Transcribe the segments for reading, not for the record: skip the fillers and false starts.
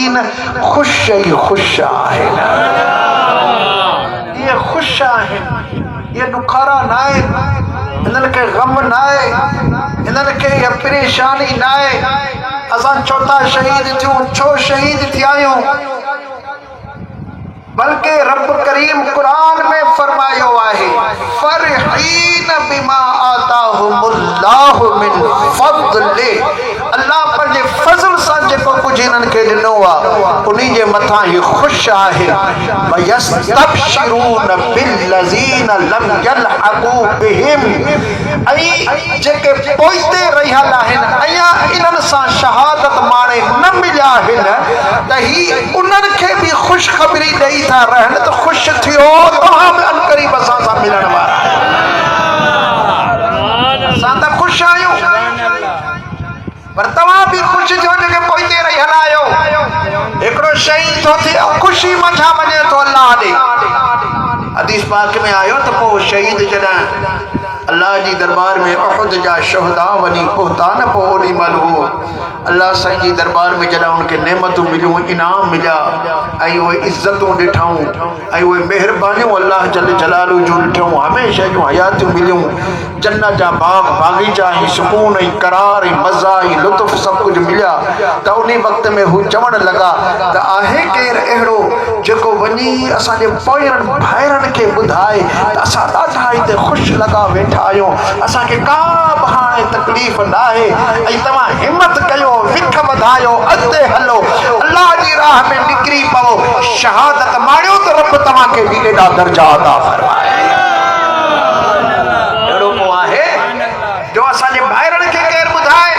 फरहीन खुश ही खुश आहे ये खुश आहे ये दुखारा ना आहे इन्हनि खे गम ना आहे इन्हनि खे ये परेशानी ना आहे असां चौथा शहीद थियूं छो शहीद थिया आहियूं बल्कि रब करीम कुरान में फरमायो आहे फरहीन बिमा आताहुमुल्लाहु मिन फضले अल्लाह पंहिंजे फज़ल सां जेको कुझु इन्हनि खे ॾिनो आहे उन्ही जे मथां ही ख़ुशि आहे वयस्तबशिरून बिल्लज़ीन लम यलहक़ू बिहिम ऐं जेके पोइते रहियल आहिनि अञा इन्हनि सां शहादत माणे न मिलिया आहिनि त ही उन्हनि खे बि ख़ुशख़बरी ॾेई था रहनि त ख़ुशि थियो तव्हां बि अनक़रीब असां सां मिलण वारा असां त ख़ुशि आहियूं पर तव्हां बि ख़ुशि थियो जेके पोइते रहियल आहियो हिकिड़ो शहीद थो थिए ख़ुशी मंझां वञे थो अल्लाह ॾे हदीस पाक में आयो त पोइ शहीद जॾहिं अल्लाह जी दरबार में उहद जा शुहदा वञी पहुता न पोइ ओॾी महिल उहो अल्लाह साईं जी दरबार में जॾहिं उनखे नेमतूं मिलियूं इनाम मिलिया ऐं उहे इज़तूं ॾिठऊं ऐं उहे महिरबानियूं अल्लाह जल जलालू जूं ॾिठऊं हमेशह जूं हयातियूं मिलियूं जन्नत जा बाग बागीचा ऐं सुकून ऐं करार ऐं मज़ा ऐं लुत्फ़ सभु कुझु मिलिया त उन वक़्त में हू चवणु लॻा त आहे केरु अहिड़ो जेको वञी असांजे पोयरनि भाइरनि खे ॿुधाए त असां ॾाढा हिते ख़ुशि लॻा वेठा आहियूं असांखे का बि हाणे तकलीफ़ न आहे ऐं तव्हां हिमत कयो विख वधायो अॻिते हलो अल्लाह जी राह में निकिरी पवो शहादत माणियो त रब तव्हांखे बि एॾा दर्जा अता फरमाए अहिड़ो को आहे जो असांजे भाइरनि खे केरु ॿुधाए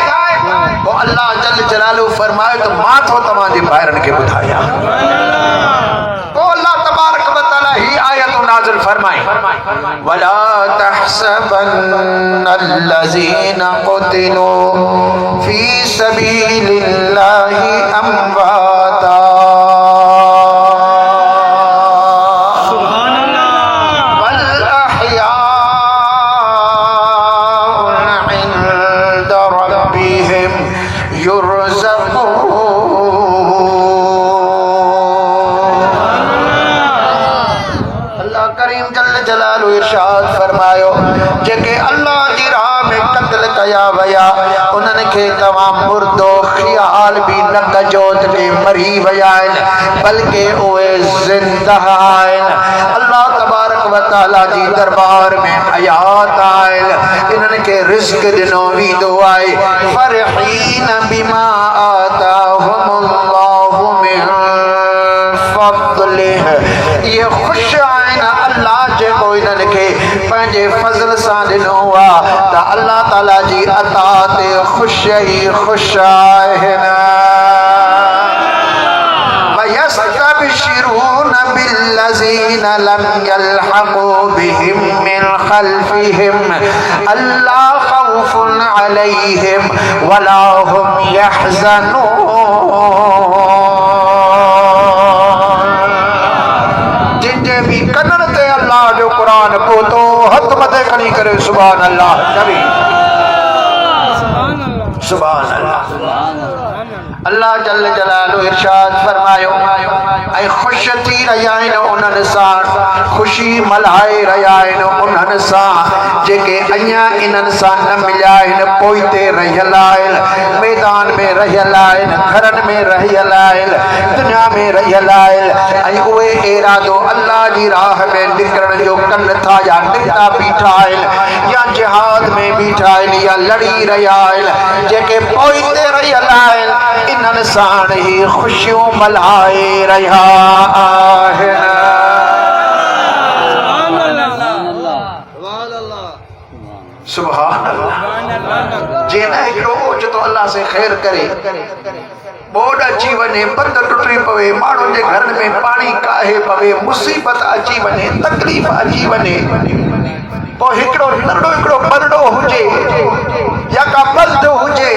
पोइ अल्लाह जल जलालू फरमाए त मां थो तव्हांजे भाइरनि खे ॿुधायां पोइ अल्लाह तबारक व तआला ही आयत नाज़िल फरमाए वला तहसबन्नल्लज़ीना क़ुतिलू फी सबीलिल्लाहि अम्वाता इरशाद फरमायो जेके अल्लाह जी राह में कत्ल कया वया उन्हनि खे तव्हां मुर्दो ख़्याल बि न कजो त मरी विया आहिनि बल्कि उहे ज़िंदा आहिनि अल्लाह तबारक व तआला जी दरबार में हयात आहिनि इन्हनि खे रिज़्क़ ॾिनो वेंदो आहे फरहीन बिमा आताहुमुल्लाहु मिन फज़लिहि ये ख़ुशि आहिनि अल्लाह जेको इन्हनि खे पंहिंजे फज़ल सां ॾिनो आहे त अल्लाह ताला जी अता ते ख़ुशि ई ख़ुशि आहिनि वयस्तबशिरून बिल्लज़ीना लम यलहक़ू बिहिम मिन ख़ल्फ़िहिम अल्ला ख़ौफ़ुन अलैहिम वला हुम यहज़नून कुरान पोतो हथ मथे खणी करे सुभान अल्लाह कभी सुभान अल्लाह अल्लाह जल जलालू इरशाद फरमायो ऐं ख़ुशि थी रहिया आहिनि उन्हनि सां ख़ुशी मल्हाए रहिया आहिनि उन्हनि सां जेके अञा इन्हनि सां न मिलिया आहिनि पोइते रहियल आहिनि मैदान में रहियल आहिनि घरनि में रहियल आहिनि दुनिया में रहियल आहिनि ऐं उहे इरादो अल्लाह जी राह में निकिरण जो कनि था या निकिता बीठा आहिनि या जिहाद में बीठा आहिनि या लड़ी रहिया आहिनि जेके पोइते रहियल आहिनि इन्हनि साण ही ख़ुशियूं मल्हाए रहिया आहिनि सुभान अल्लाह जे न हिकिड़ो ओचितो अल्लाह से ख़ैर करे बोड अची वञे बंद टुटी पवे माण्हुनि जे घर में पाणी काहे पवे मुसीबत अची वञे तकलीफ़ अची वञे पोइ हिकिड़ो नंढो हिकिड़ो परड़ो हुजे या का बल्द हुजे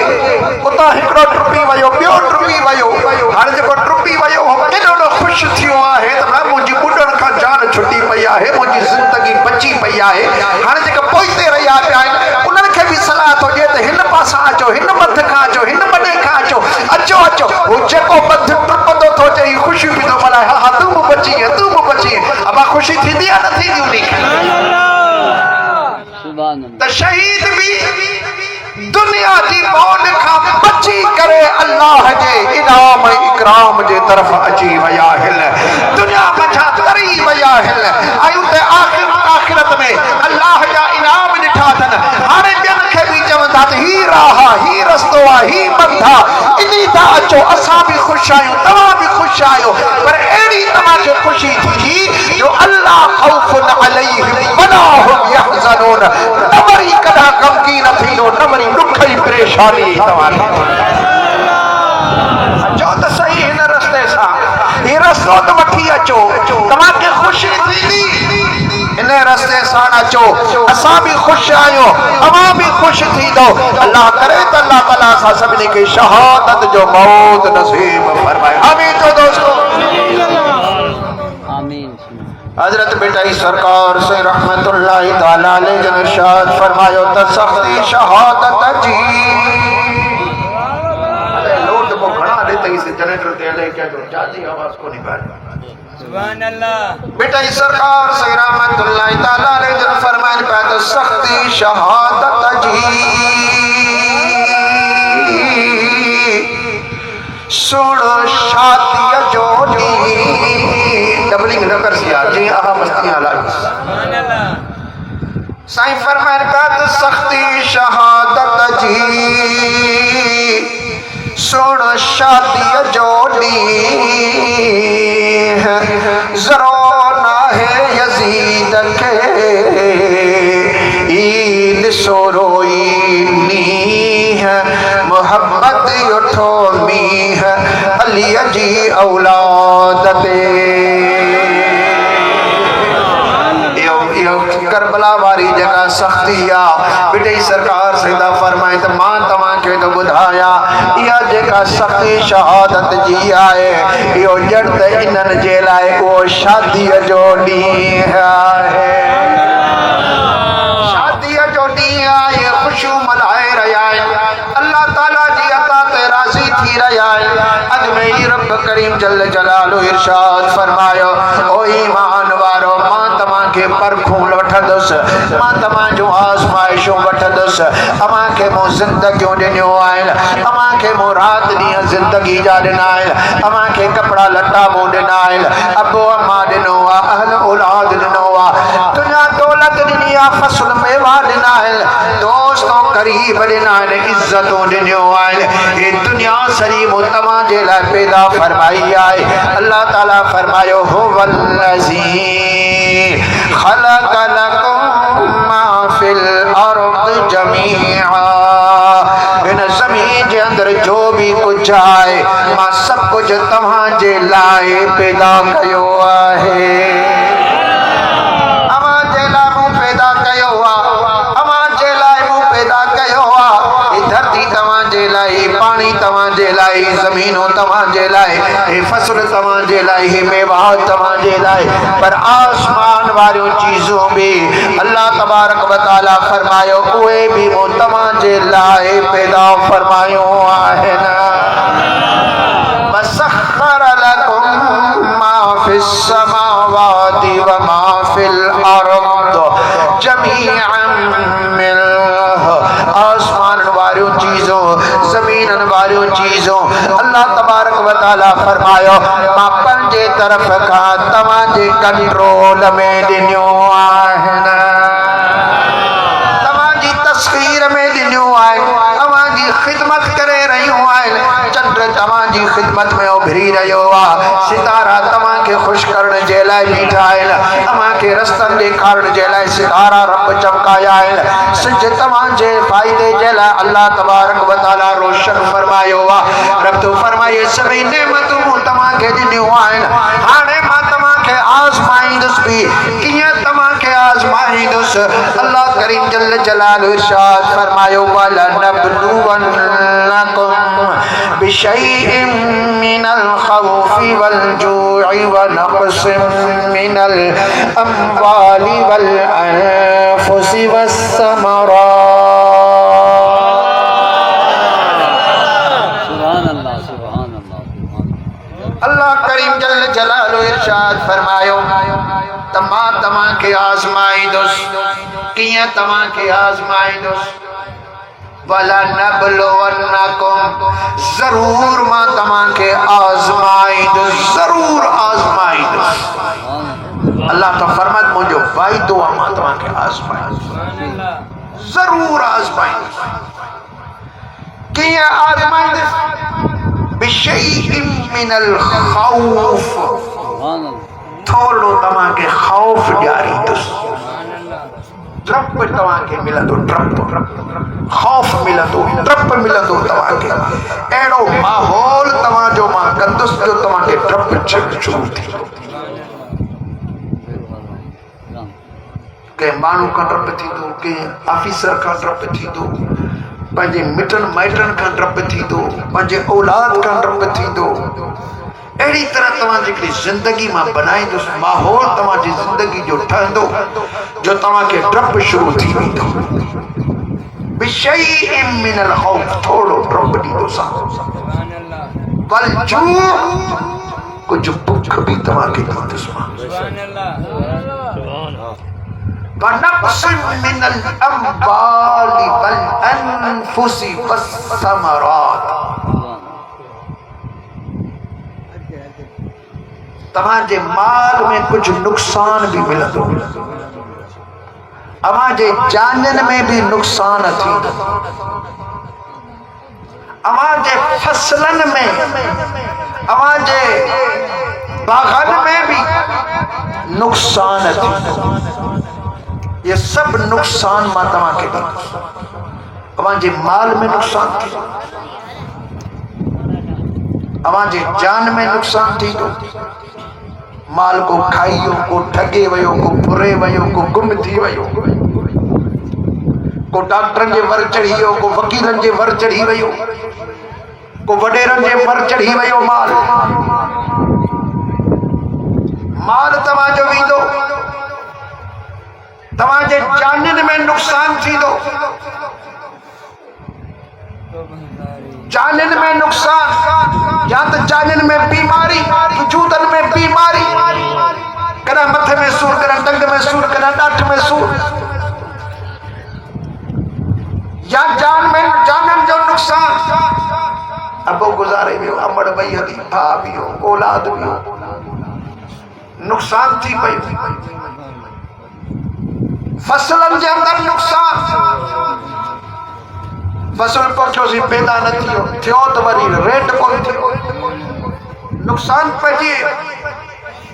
उतां हिकिड़ो टुटी वियो ॿियो टुटी वियो हाणे जेको टुटी वियो हो केॾो ख़ुशि थियो आहे त मुंहिंजी ॿुॾण खां जान छुटी पई आहे मुंहिंजी ज़िंदगी बची पई आहे हाणे जेके पोइते रहिया पिया आहिनि उन्हनि खे बि सलाह थो ॾिए त हिन पासां अचो हिन मथ खां अचो हिन मॾे खां अचो अचो अचो हू जेको बंध टुटंदो वाला है हाँ तुम बची है अब खुशी थी दिया न थी दी उन्हीं तो शहीद भी दुनिया की मौत का बची करे अल्लाह जे इनाम इकराम जे तरफ अची वया हिल दुनिया मछा तरी वया हिल आयु ते आखिरत में अल्लाह जा इनाम ॾिठा अथनि हाणे ॿियनि खे बि चवंदा त ही राह ही रस्तो आहे ही बंधा इन्ही था अचो असां बि ख़ुशि आहियूं तव्हां बि ख़ुशि आहियो पर अहिड़ी तव्हांखे ख़ुशी थी जो अल्लाह ख़ौफ़ुन अलैहिम वला हुम यहज़नून न वरी कॾहिं ग़मगीन थींदो न वरी ॾुख ई परेशानी तव्हांखे अचो त सही हिन रस्ते सां ही रस्तो त वठी अचो तव्हांखे ख़ुशी थींदी इन रस्ते सां अचो असां बि ख़ुशि आहियूं अवां बि ख़ुशि थींदो अल्लाह करे त अल्लाह ताला असां सभिनी खे शहादत जो मौत नसीब फरमाए आमीन जो दोस्तों हजरत बेटाई सरकार से रहमतुल्लाह ताला अलैहि जन इरशाद फरमायो त सख्ती शहादत जी अरे लोट को घणा देते इस जनरेटर ते ले के जो जाजी आवाज को नहीं बाहर सुभान अल्लाह बेटाई सरकार से रहमतुल्लाह ताला अलैहि जन फरमान पे तो सख्ती शहादत जी सुनो शादी जोड़ी डबलिंग न कर सिया जी आहा मस्ती आला सुभान अल्लाह साईं फरमान पे तो सख्ती शहादत जी सुनो शादी जोड़ी जरूर ना है यजीद के ईद सोरोई नी है मोहब्बत उठो मी है अली जी औलाद पे करबला वारी जगह सख्ती आ बेटे सरकार सदा फरमाए त मां तव्हां खे तो बुधाया इहा जेका सख्ती शहादत जी आहे इहो जड़ त इन्हनि जे लाइ उहो शादीअ जो ॾींहुं आहे शादीअ जो ॾींहुं आहे ख़ुशियूं मल्हाए रहिया आहिनि अल्लाह ताला जी अता ते राज़ी थी रहिया आहिनि अॼु में ई रब करीम जल जलालु इरशाद फरमायो ओ ईमान वारो मां तव्हांखे परखूं वठंदुसि मां तव्हांजूं आज़माइशूं वठंदुसि तव्हांखे मूं ज़िंदगियूं ॾिनियूं आहिनि तव्हांखे मूं राति ॾींहं ज़िंदगी जा ॾिना आहिनि तव्हांखे कपिड़ा लटा मूं ॾिना आहिनि अबो अम्मा ॾिनो आहे अहल औलाद ॾिनो आहे दुनिया दौलत ॾिनी आहे फसल मेवा ॾिना आहिनि दोस्तों क़रीब ॾिना आहिनि इज़तूं ॾिनियूं आहिनि हे दुनिया सॼी मूं तव्हांजे लाइ पैदा फरमाई आहे अल्लाह ताला फरमायो हुवल्लज़ी खलक़ लकुम मा फिल अर्द जमीआ इन ज़मीन जे अंदर जो भी कुछ आहे मां सब कुछ तव्हांजे लाइ पैदा कयो आहे अवांजे लाइ मूं पैदा कयो आहे अवांजे लाइ मूं पैदा कयो आहे ही धरती तव्हांजे लाइ पानी तव्हांजे लाइ ज़मीनूं तव्हांजे लाइ हे फसल तव्हांजे लाइ हे मेवा तव्हांजे लाइ पर आसमान वारियूं चीज़ूं भी अल्लाह तबारक व तआला फरमायो उहे भी मूं तव्हांजे लाइ पैदा फरमायो आहिनि वसख़्ख़र लकुम मा फिस समावाति व मा फिल अर्द जमीअन मिन्हु आसमान वारियूं चीज़ों ज़मीन वारियूं चीज़ों अल्लाह तबारक व तआला फरमायो मां पंहिंजे तरफ़ खां तव्हांजे कंट्रोल में ॾिनियूं आहिनि तव्हांजी तस्वीर में ॾिनियूं आहिनि तव्हांजी ख़िदमत करे रहियूं आहिनि चंड तव्हांजी ख़िदमत में उभरी रहियो आहे सितारा तव्हांखे ख़ुशि करण जे लाइ बीठा आहिनि तव्हांखे रस्तनि ॾेखारण जे लाइ सितारा रब चमकाया आहिनि सिज तव्हांजे फ़ाइदे जे लाइ अल्लाह तबारक व तआला रोशन फरमायो आहे रब तो फरमाए सभई नेमतूं तव्हांखे ॾिनियूं आहिनि हाणे मां तव्हांखे आज़माईंदुसि बि कीअं तव्हांखे आज़माईंदुसि अल्लाह करीम जल जलालु इरशाद फरमायो वलनब्लुवन्नकुम बिशैइन मिनल खौफि वल जूइ व नक़सिम मिनल अम्वालि वल अनफुसि वस समरात अल्लाह करीम जल्ल जलालो इरशाद फरमायो तमा के आजमाई दोस किया तमा के आजमाई दोस वला नबलवन्नकुम जरूर मां तमा के आजमाई दोस जरूर आजमाई दोस अल्लाह तो फरमात मुझे वाइदो मां तमा के आजमाई जरूर आजमाई किया आजमाई दोस बिशैइन मिनल खौफ थोड़ो तमा के खौफ जारी दोस ट्रप तवा के मिला तो ट्रप खौफ मिला तो ट्रप मिला तो तवा के एड़ो माहौल तवा जो मां कंदुस जो तवा के ट्रप शुरू थी के मानू का ट्रप थी दो के ऑफिसर का ट्रप थी दो पंजे मिटन माइटन का ट्रप थी दो पंजे औलाद का ट्रप थी दो अड़ी तरह तवा जी जिंदगी में बनाई दो माहौल तवा जी जिंदगी जो ठहंदो जो तवा के ट्रप शुरू थी वेंदो बिशैइन मिनल खौफ थोड़ो ट्रप दी दो सा वल जू कुछ भूख भी तवा के दी दो सुभान अल्लाह वनक्स मिनल अम्वाली वल अनफुसी वस्समरात तमाजे माल में कुछ नुकसान भी मिलंदो अमाजे जानन में भी नुकसान थी अमाजे फसलन में अमाजे बागन में भी नुकसान थी ये सब नुकसान मातमा के अमाजे माल में नुकसान थी अमाजे जान में नुकसान थी तो माल को खाइयो को ठगे वयो को पुरे वयो को गुम थी वयो को डॉक्टरन जे वर चढ़ियो को वकीलन जे वर चढ़ी वयो को वडेरन जे वर चढ़ी वयो माल माल तवाजो वींदो तवाजे जानन में नुकसान थी दो जानन में नुकसान या तो जानन में बीमारी वजूदन में बीमारी कदा मथे में सूर कदा टंग में सूर कदा डांठ में सूर या जानन जो नुकसान अबो गुजारे भी अमड़ भई हली भा भी हो औलाद भी हो नुकसान थी पई फसलन जे अंदर नुकसान फसल पक्षों से पैदा न थियो तो वरी रेट कोन थियो नुकसान पजी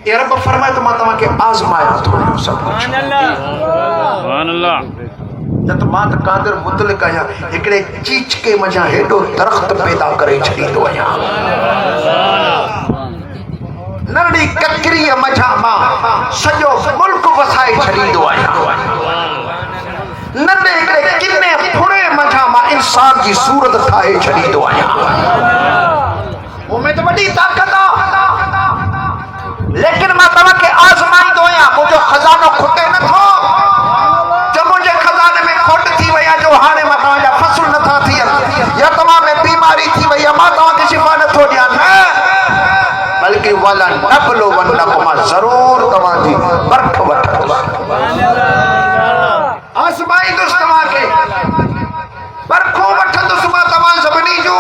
ये रब फरमाए तो मां तमा के आजमाया थोड़ो सब कुछ सुभान अल्लाह जत मात कादिर मुतलक आया एकड़े चीच के मजा हेडो दरख्त पैदा करे छड़ी दो आया नरड़ी ककरी मजा मां सजो मुल्क वसाए छड़ी दो आया नंढे हिकिड़े किने फुड़े मझा मां इंसान जी सूरत ठाहे छड़ी दो आया उमें तो बड़ी ताकत लेकिन मां तवा के आजमाई दो आया मुझो खजानो खुटे न थो जब मुझे खजाने में खोट थी वया जो हाने मां तवा जा फसल न था थी या तवा में बीमारी थी वया मां तवा के शिफा न थो दिया न बल्कि वाला नबलो वन्नकुमा जरूर तवा जी बरख वठ सुभान अल्लाह आसमाई दुस्तमा के बरखो वठ दुस्मा तमा सभनी जो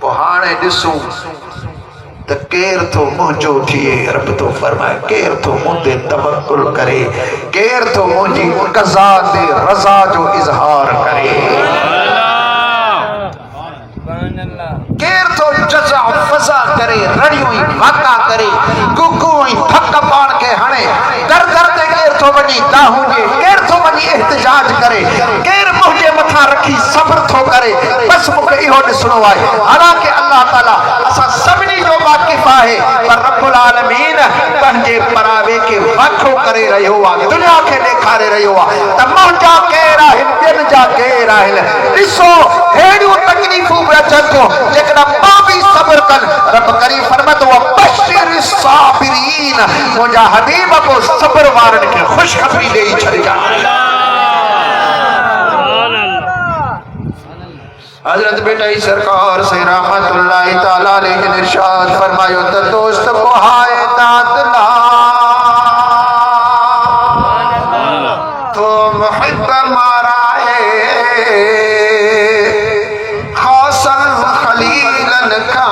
पोहाने दिसू त केर तो मुंजो थिए रब तो फरमाए केर तो मुंदे तवक्कुल करे केर तो मुंजी कज़ा दे रज़ा जो इजहार करे सुभान अल्लाह केर तो जज़ा फज़ा करे रड़ियों वाका करे गुगुई फक पाण के हणे दर दर ते केर तो वनी दाहू जे केर तो वनी एहतिजाज करे केर मुंजे मथा रखी सब्र थो करे बस मुके इहो दिसणो आहे हालांकि अल्लाह ताला असा सभनी जो वाकिफ आहे पर रब्बुल आलमीन पंजे परावे के वाखो करे रहियो आहे दुनिया के देखारे रहियो आहे त मुंजा केर आहे बिन जा केर आहे ॾिसो हेड़ियूं तकलीफ़ूं बि अचनि थियूं जेकॾहिं मां बि सब्र कनि रब करीम फरमातो व बशिर साबिरीन मुंहिंजा हबीब को सब्र वारनि खे ख़ुशख़बरी ॾेई छॾिजां हजरत बेटा ही सरकार से रहमतुल्लाह ताला अलैहि इरशाद फरमायो तो दोस्त को हाय दादला तो मुहिब मारा है खासन खलीलन का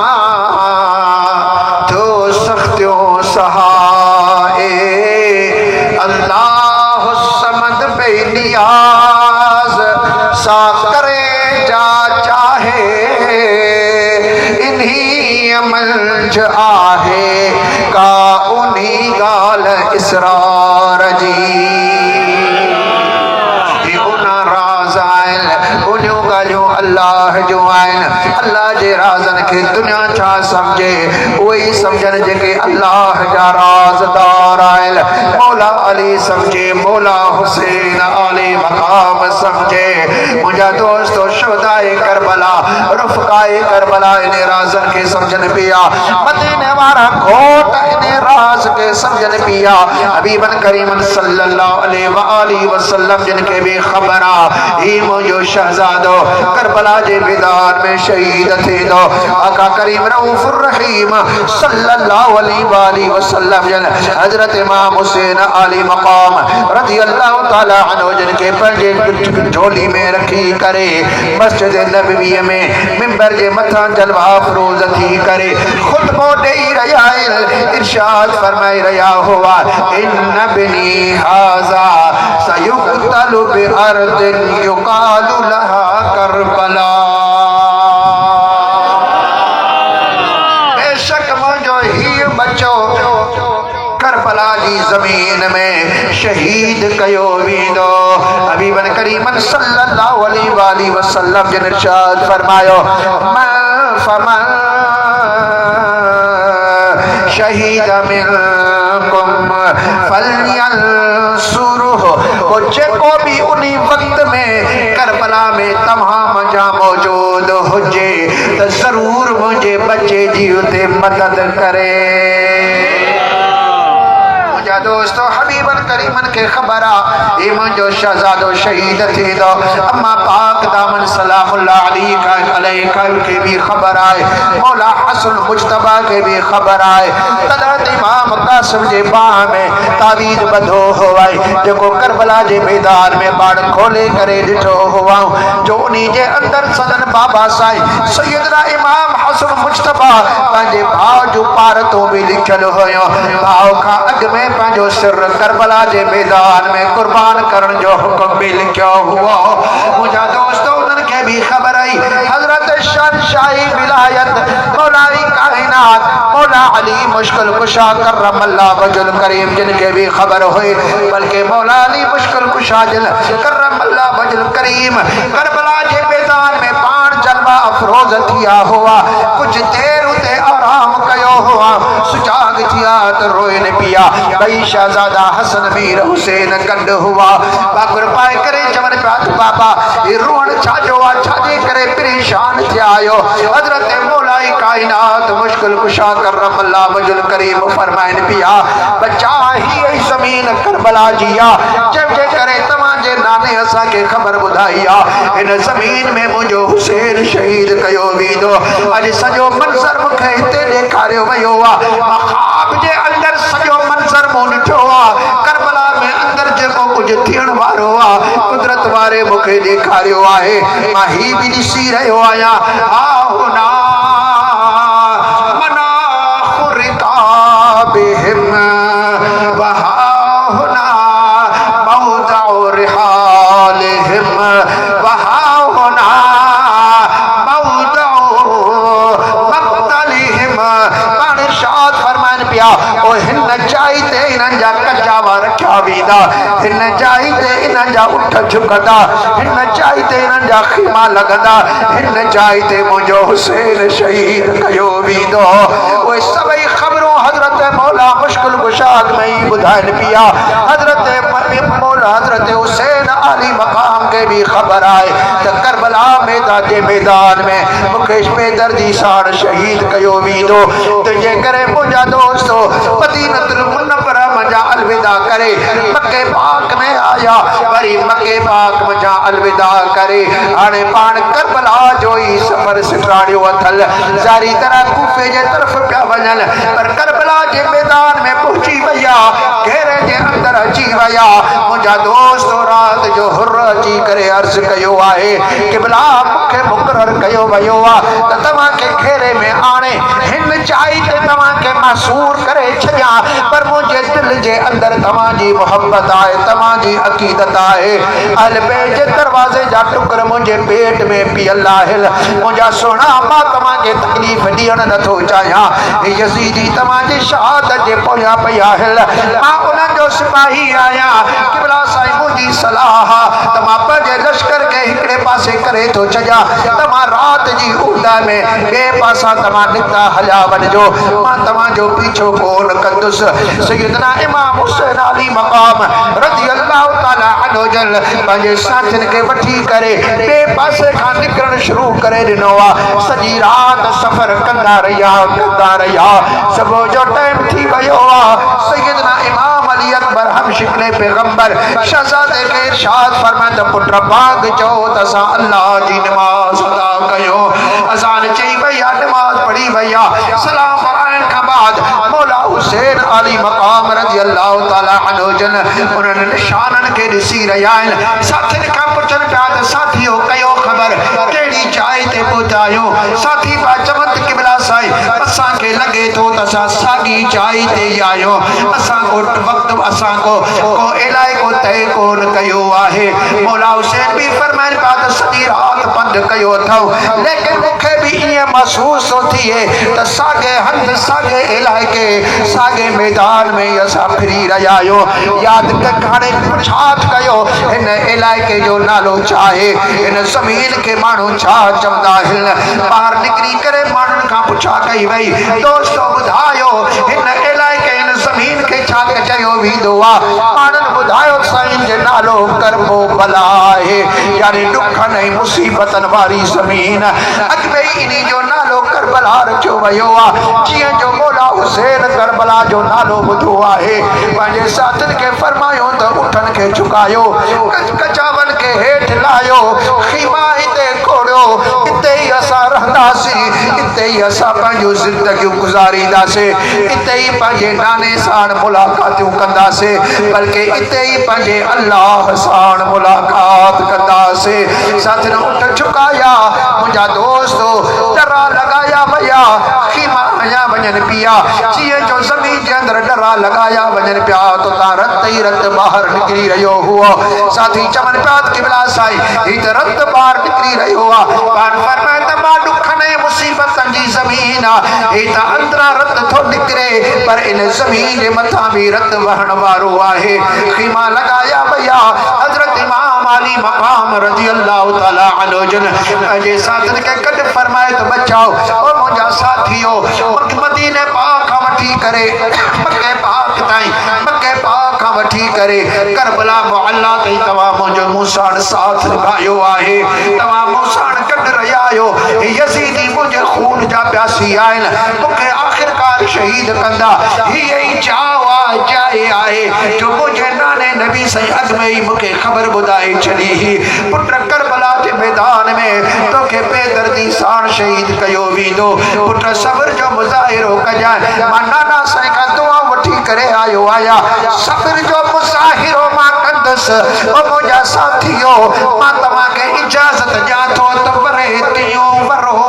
तो सख्तियों सहाए अल्लाह समद बेनियाज सा करे जा चाहे इन्हीं मंज आहे का उन्हीं गाल इसरार जी अल्लाह जो आइन अल्लाह जे राज़न के दुनिया छा समझे वही समझन जेके अल्लाह जा राज़दार आइन मौला अली समझे मौला हुसैन आले मकाम समझे मुझा दोस्तों शुहदाए करबला रुफ़काए करबला इन्हें राज़न के समझन पिया मदीने वाला कोट इन्हें राज के समझन पिया हबीबन करीमन सल्लल्लाहु अलैहि वसल्लम जिनके भी खबरा ही मुझो शहजादो करबला जे मैदान में शहीद थे दो आका करीम रऊफुर रहीम सल्लल्लाहु अलैहि वसल्लम जन हजरत इमाम हुसैन आली मकाम रज़ियल्लाहु ताला अन्हु जिनके पंजे झोली में रखी करे मस्जिद नबवी में मिंबर जे मथा जलवा फरोज थी करे खुतबो देई रहा इरशाद फरमाई रहा हुआ इन बनी हाजा सयुक्तलु बि अर्दिन युकालु लहा करबला बेशक मुझो ही बच्चो करबला जी जमीन में शहीद कयो वींदो हबीबन करीमन सल्लल्लाहु अलैहि वसल्लम जिन इरशाद फरमायो फमन शहीद मिनकुम फलयंसुरुहु वो जेको भी उन्हीं वक्त में करबला में तमाम जा मौजूद हुजे तो जरूर मुझे बच्चे जी उते मदद करे दोस्तों हबीबन करीमन के खबरा ये मुझो शहजादो शहीद थे दो अम्मा पाक दामन सलामुल्लाह अलैका के भी खबर आए मौला हसन मुज्तबा के भी खबर आए तदरत इमाम कासिम जे बाह में तावीज बधो हुआई जो करबला जे मैदान में बाड़ खोले करे दिठो हुआ जो उन्हीं जे अंदर सदन बाबा साई सैयदना इमाम हसन मुज्तबा पंहिंजे भाउ जो पार तो भी लिखल हुयो भाउ का अग में जो सिर करबला जे मैदान में कुर्बान करने जो हुक्म भी लिखो हुआ मुझा दोस्तों उनके भी खबर आई हजरत शहंशाही विलायत मौलाई कायनात मौला अली मुश्किल कुशा करमल्लाहु वजहुल करीम जिनके भी खबर हुई बल्कि मौला अली मुश्किल कुशा करमल्लाहु वजहुल करीम करबला जे मैदान में पान जलवा अफरोज थिया हुआ कुछ देर उते आराम कयो हुआ सुजाग थिया तो रोइन पिया भाई शहजादा हसन मीर हुसैन गंड हुआ बाकुर पाए करे चवन पात बाबा ये रोण छाजो आ छाजे करे परेशान थिया आयो हजरत मौलाई कायनात मुश्किल कुशा करमल्लाहु वजहुल करीम फरमाइन पिया बच्चा ही जमीन करबला जिया जब जे करे तमाजे नाने असा के खबर बुधाइया इन जमीन में मुझो हुसैन शहीद कयो वीदो आज सजो मंजर मुखे ते देखारियो वयो वा मखाब जे अंदर सजो मंजर मो ॾिठो आ करबला में अंदर जेको कुछ थियण वारो आ कुदरत वारे मुखे ॾेखारियो आहे मां ही भी ॾिसी रहियो आहियां आहुना मना खुरिका बिहिम वहाहुना मौदउ रिहालिहिम वहाहुना मौदउ मक्तलिहिम पाण इरशाद फरमान पिया ओ हिन जाई ते इन्हनि जा कजावा रखिया वेंदा हिन जाई ते इन्हनि जा उठ झुकंदा हिन जाई ते इन्हनि जा खीमा लॻंदा हिन जाई ते मुंहिंजो हुसैन शहीद कयो वेंदो उहे सभई ख़बरूं हज़रत मौला मुश्किल कुशाद में ही ॿुधाइनि पिया हज़रत मौला हज़रत हुसैन आली मकाम के भी ख़बर आए त करबला मैदान में मुकेश बेदर्दी साण शहीद कयो वेंदो तुंहिंजे करे मुंहिंजा दोस्तो मदीनतुल मुनव्वरा मजा अलविदा करे मक्के पाक में आया वरी मक्के पाक मजा अलविदा करे हाणे पाण करबला जो ही सफर सिटाड़ियो अथल जारी तरह कूफे जे तरफ पिया वञन पर करबला जे मैदान में पहुंची वया घेरे जे अंदर अची वया मुंहिंजा दोस्त रात जो हुर अची करे अर्ज कयो आहे क़िबला मूंखे मुक़रर कयो वयो आहे त तव्हां के घेरे में आणे हिन चाई ते तव्हां के महसूर करे छॾिया पर मुंहिंजे दिल जे अंदर तव्हां जी मोहब्बत आहे तव्हां जी अक़ीदत आहे अहल बैत जे दरवाज़े जा टुकर मुंहिंजे पेट में पियल आहिनि मुंहिंजा सोना मां तव्हां खे तकलीफ़ ॾियणु नथो चाहियां यज़ीदी तव्हां जी शहादत जे पोयां पई आहिनि मां उन्हनि जो सिपाही आहियां क़िबला साईं मुंहिंजी सलाह त मां पंहिंजे लश्कर खे हिकिड़े पासे करे थो छॾियां तव्हां राति जी ऊंदा में ॿिए पासां तव्हां निकिता हलिया वञिजो मां तव्हांजो पीछो कोन कंदुसि सैयदना इमाम हुसैन अली मक़ाम रज़ी अल्लाह ताला अन्हु जन पंहिंजे साथियुनि खे वठी करे ॿिए पासे खां निकिरणु शुरू करे ॾिनो आहे सॼी राति सफ़र कंदा रहिया सुबुह जो टाइम थी वियो आहे सैयदना इमाम अली अकबर हम शिकले पैगंबर शहज़ादे के इरशाद फरमाए त पुट भाग चओ त असां अल्लाह जी नमाज़ अदा कयो अज़ान चई वई आहे नमाज़ पढ़ी वई आहे सलाम पढ़ाइण खां बाद मौला हुसैन अली मक़ाम रज़ी अल्लाह ताला अन्हु जन उन्हनि निशाननि खे ॾिसी रहिया आहिनि साथियुनि खां पुछनि पिया त साथियो कयो ख़बर कहिड़ी जाइ ते पहुचायो साथी पिया चवनि त क़िबला साईं असांखे लॻे थो त असां साॻी जाइ ते ई आहियूं असां को वक़्तु असां को इलाइक़ो तय कोन कयो आहे मौला हुसैन बि फरमाइनि पिया त सॼी राति पंधु कयो अथव लेकिन मूंखे बि ईअं महसूसु थो थिए त साॻे हंधि साॻे इलाइक़े साॻे मैदान में ई असां फिरी रहिया आहियूं यादि हाणे पुछात कयो हिन इलाइक़े जो नालो छा आहे हिन ज़मीन खे माण्हू छा चवंदा आहिनि ॿाहिरि निकिरी करे माण्हुनि खां पुछा कई वई दोस्तो ॿुधायो हिन इलाइक़े हिन ज़मीन खे छा चयो वेंदो आहे माण्हुनि ॿुधायो साईं जे नालो करबो भला आहे यानी ॾुखनि ऐं मुसीबतनि वारी ज़मीन अॻु में ई इन जो नालो करबला रखियो वियो आहे जीअं जो मौला हुसैन करबला जो नालो ॿुधो आहे पंहिंजे साथियुनि खे फरमायो त उठनि खे झुकायो कचावनि खे हेठि लाहियो ख़ीमा हिते खोड़ियो हिते ई असां रहंदासीं हिते ई असां पंहिंजूं ज़िंदगियूं गुज़ारींदासीं हिते ई पंहिंजे नाने साण मुलाक़ातूं कंदासीं बल्कि हिते ई पंहिंजे अल्लाह साण मुलाक़ात कंदासीं साथियुनि उठ झुकाया मुंहिंजा दोस्तो डरा लॻाया विया ख़ीमा हया वञनि पिया जीअं जो ज़मीन जे अंदरि डरा लॻाया वञनि पिया तो तव्हां रत ई रत ॿाहिरि निकिरी रहियो हुओ साथी चवनि पिया क़िबला साईं ही त रत ॿाहिरि निकिरी रहियो आहे पाण फरमाए त मां ॾुखनि ऐं मुसीबतनि जी ज़मीन आहे ही त अंदरां रत थो निकिरे पर इन ज़मीन जे मथां बि रत वहण वारो आहे ख़ीमा लॻाया विया हज़रत इमाम अली मक़ाम रज़ी अल्लाह ताला अन्हु जन पंहिंजे साथियुनि खे गॾु फरमाए त बचाओ ओ मुंहिंजा साथियो मदीने पाक खां वठी करे मके पाक खां वठी करे करबला मुअल्ला ताईं तव्हां मुंहिंजो मूं साण साथ निभायो आहे तव्हां मूं साण गॾु रहिया आहियो यज़ीदी मुंहिंजे खून जा प्यासी आहिनि मूंखे आख़िरकार शहीद कंदा हीअ ई जाइ आहे जो मुंहिंजे नाने नबी साईं अॻु में ई मूंखे ख़बर ॿुधाए छॾी हुई पुट करबला जे मैदान में तोखे बेदर्दी साण शहीद कयो वेंदो पुट सब्र जो मुज़ाहिरो कजांइ मां नाना साईं खां दुआ वठी करे आयो आहियां सब्र जो मुज़ाहिरो मां कंदुसि ओ मुंहिंजा साथियो मां तव्हांखे इजाज़त ॾियां थो त वरे तियूं वरो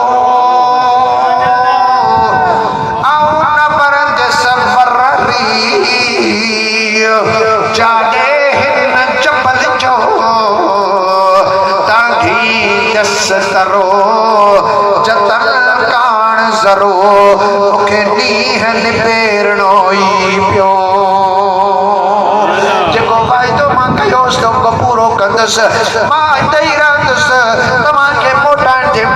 जतन कान ज़रो मूंखे ॾींहं निबेरणो ई पियो जेको फ़ाइदो मां कयोसि त उहो पूरो कंदुसि मां हिते ई रहंदुसि तव्हांखे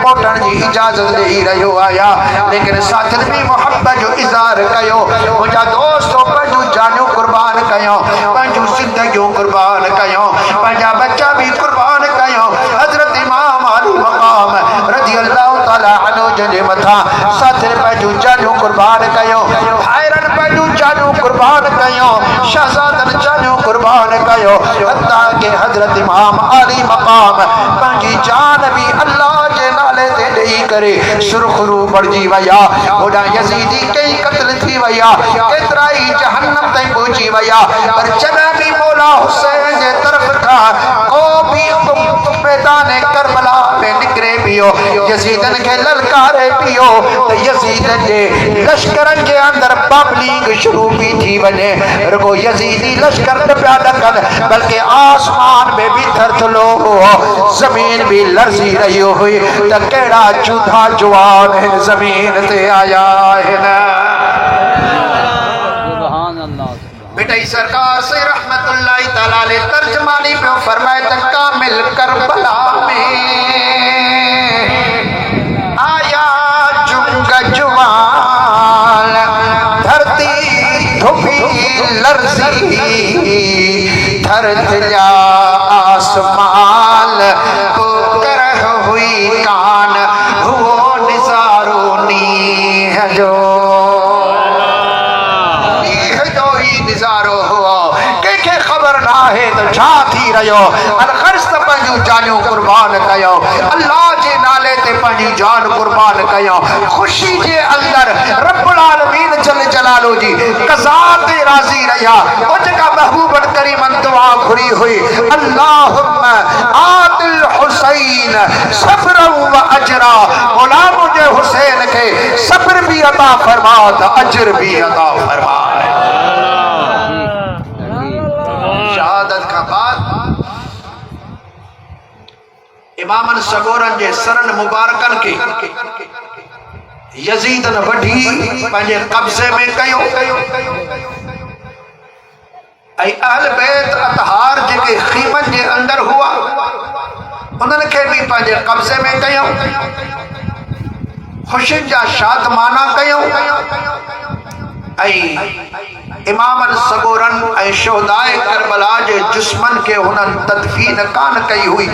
मोटण जी इजाज़त ॾेई रहियो आहियां लेकिन साथियुनि बि मोहब्बत जो इज़हार कयो मुंहिंजा दोस्तो पंहिंजूं जानियूं कुर्बान कयूं पंहिंजूं ज़िंदगियूं कुर्बान कयूं पंहिंजा बच्चा बि कुर्बान कयूं हज़रत इमाम अली मक़ाम रज़ी अल्लाह ताला अन्हु जे मथां साथियुनि पंहिंजूं जानियूं कुर्बान कयूं भाइरनि पंहिंजूं जानियूं कुर्बान कयूं शहजादन जानियो कुर्बान कयो हत्ता के हजरत इमाम अली मकाम पंहिंजी जान भी अल्लाह जे नाले ते ॾेई करे सुरखरू पड़जी वया होॾा यजीदी कई क़त्ल थी वया केतिरा ई जहन्नम ताईं पहुची वया पर जॾहिं भी मौला हुसैन जे तरफ खां को भी मैदान करबला में निकरे पियो यजीदन के ललकारे पियो तो यजीदन जे लश्करन के अंदर पब्लिक शुरू भी थी वने रुगो यजीदी लश्कर न पिया ॾकन बल्कि आसमान में भी थरथलो जमीन भी लरजी रही हुई तो केड़ा चूधा जवान है जमीन ते आया है ना बेटा सरकार से रहमतुल्लाह तआला ले तर्जमानी पे फरमाए त कामिल करबला में आया जुंग जवान धरती धुपी लरजी थरथला आसमान को करह हुई कान हुओ निसारो नी है जो तो छा थी रहियो हर ख़र्च त पंहिंजूं जानियूं कुर्बान कयो अल्लाह जे नाले ते पंहिंजी जान कुर्बान कयो ख़ुशी जे अंदर रब्बुल आलमीन जल जलालो जी क़ज़ा ते राज़ी रहिया ओ जेका महबूबन करीमन दुआ घुरी हुई अल्लाहुम्मा आतिल हुसैन सब्रन व अजरा मौला मुझे हुसैन के सब्र भी अता फरमा त अजर भी अता फरमा इमामन सगोरन जे सरन मुबारकन के यजीदन वठी पंहिंजे कब्ज़े में कयो ऐं अहल बैत अतहार जेके ख़ीमन जे अंदर हुआ उन्हनि खे भी पंहिंजे कब्ज़े में कयो ख़ुशियुनि जा शादमाना कयो ऐं इमामन सगोरन ऐं शोहदाए करबला जे जिस्मन के हुननि तदफीन कान कई हुई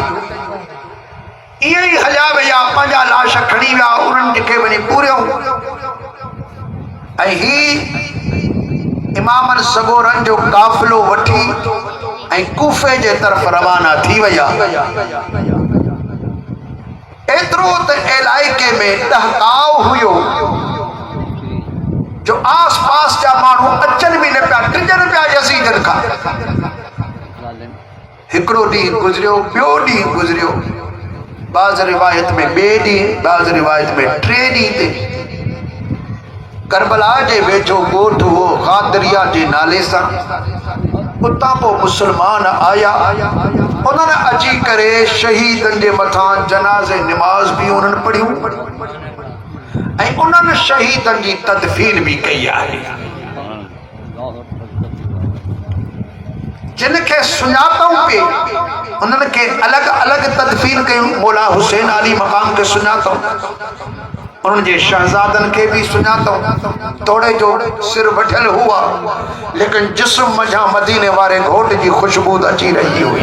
इहे ई हलिया विया पंहिंजा लाश खणी विया उन्हनि खे वञी पूरियो ऐं ही इमामन सगोरन जो काफ़िलो वठी ऐं कूफे जे तरफ़ रवाना थी विया एतिरो त इलाइक़े में ॾहकाव हुयो जो आस पास जा माण्हू अचनि भी न पिया टिजनि पिया यज़ीदन खां हिकिड़ो ॾींहुं गुज़रियो ॿियो ॾींहुं गुज़रियो बाज़ रिवायत में ॿिए ॾींहुं बाज़ रिवायत में टे ॾींहं ते करबला जे वेझो ॻोठ हो ग़ादरिया जे नाले सां उतां पोइ मुसलमान आया उन्हनि अची करे शहीदनि जे मथां जनाज़े निमाज़ भी उन्हनि पढ़ियूं ऐं उन्हनि शहीदनि जी तदफीन भी कई आहे जिनखे सुञातऊं पे उन्हनि खे अलॻि अलॻि तदफीन कयूं मौला हुसैन अली मकाम खे सुञातऊं उन्हनि जे शहजादनि खे भी सुञातऊं तोड़े जो सिर वठियल हुआ लेकिन जिस्म मझां मदीने वारे घोट जी खुशबू अची रही हुई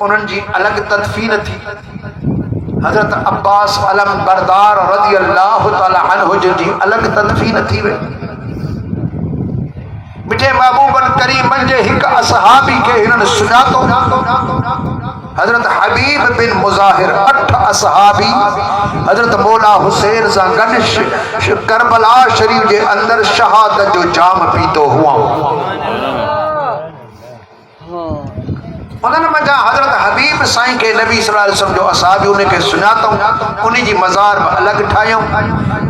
उन्हनि जी अलॻि तदफीन थी हज़रत अब्बास अलम बरदार रज़ी अल्लाह ताला अन्हु जी अलॻि तदफीन थी वई मिठे महबूबन करीमन जे हिक असहाबी के हिनन सुञातो हजरत हबीब बिन मुज़ाहिर 8 असहाबी हजरत मौला हुसैन सां गॾु करबला शरीफ जे अंदर शहादत जो जाम पीतो हुआ उन्हनि मज़ा हजरत हबीब साईं के नबी सल्लल्लाहु अलैहि वसल्लम जो असहाबी उन खे सुञातऊं उन जी मज़ार अलॻि ठाहियूं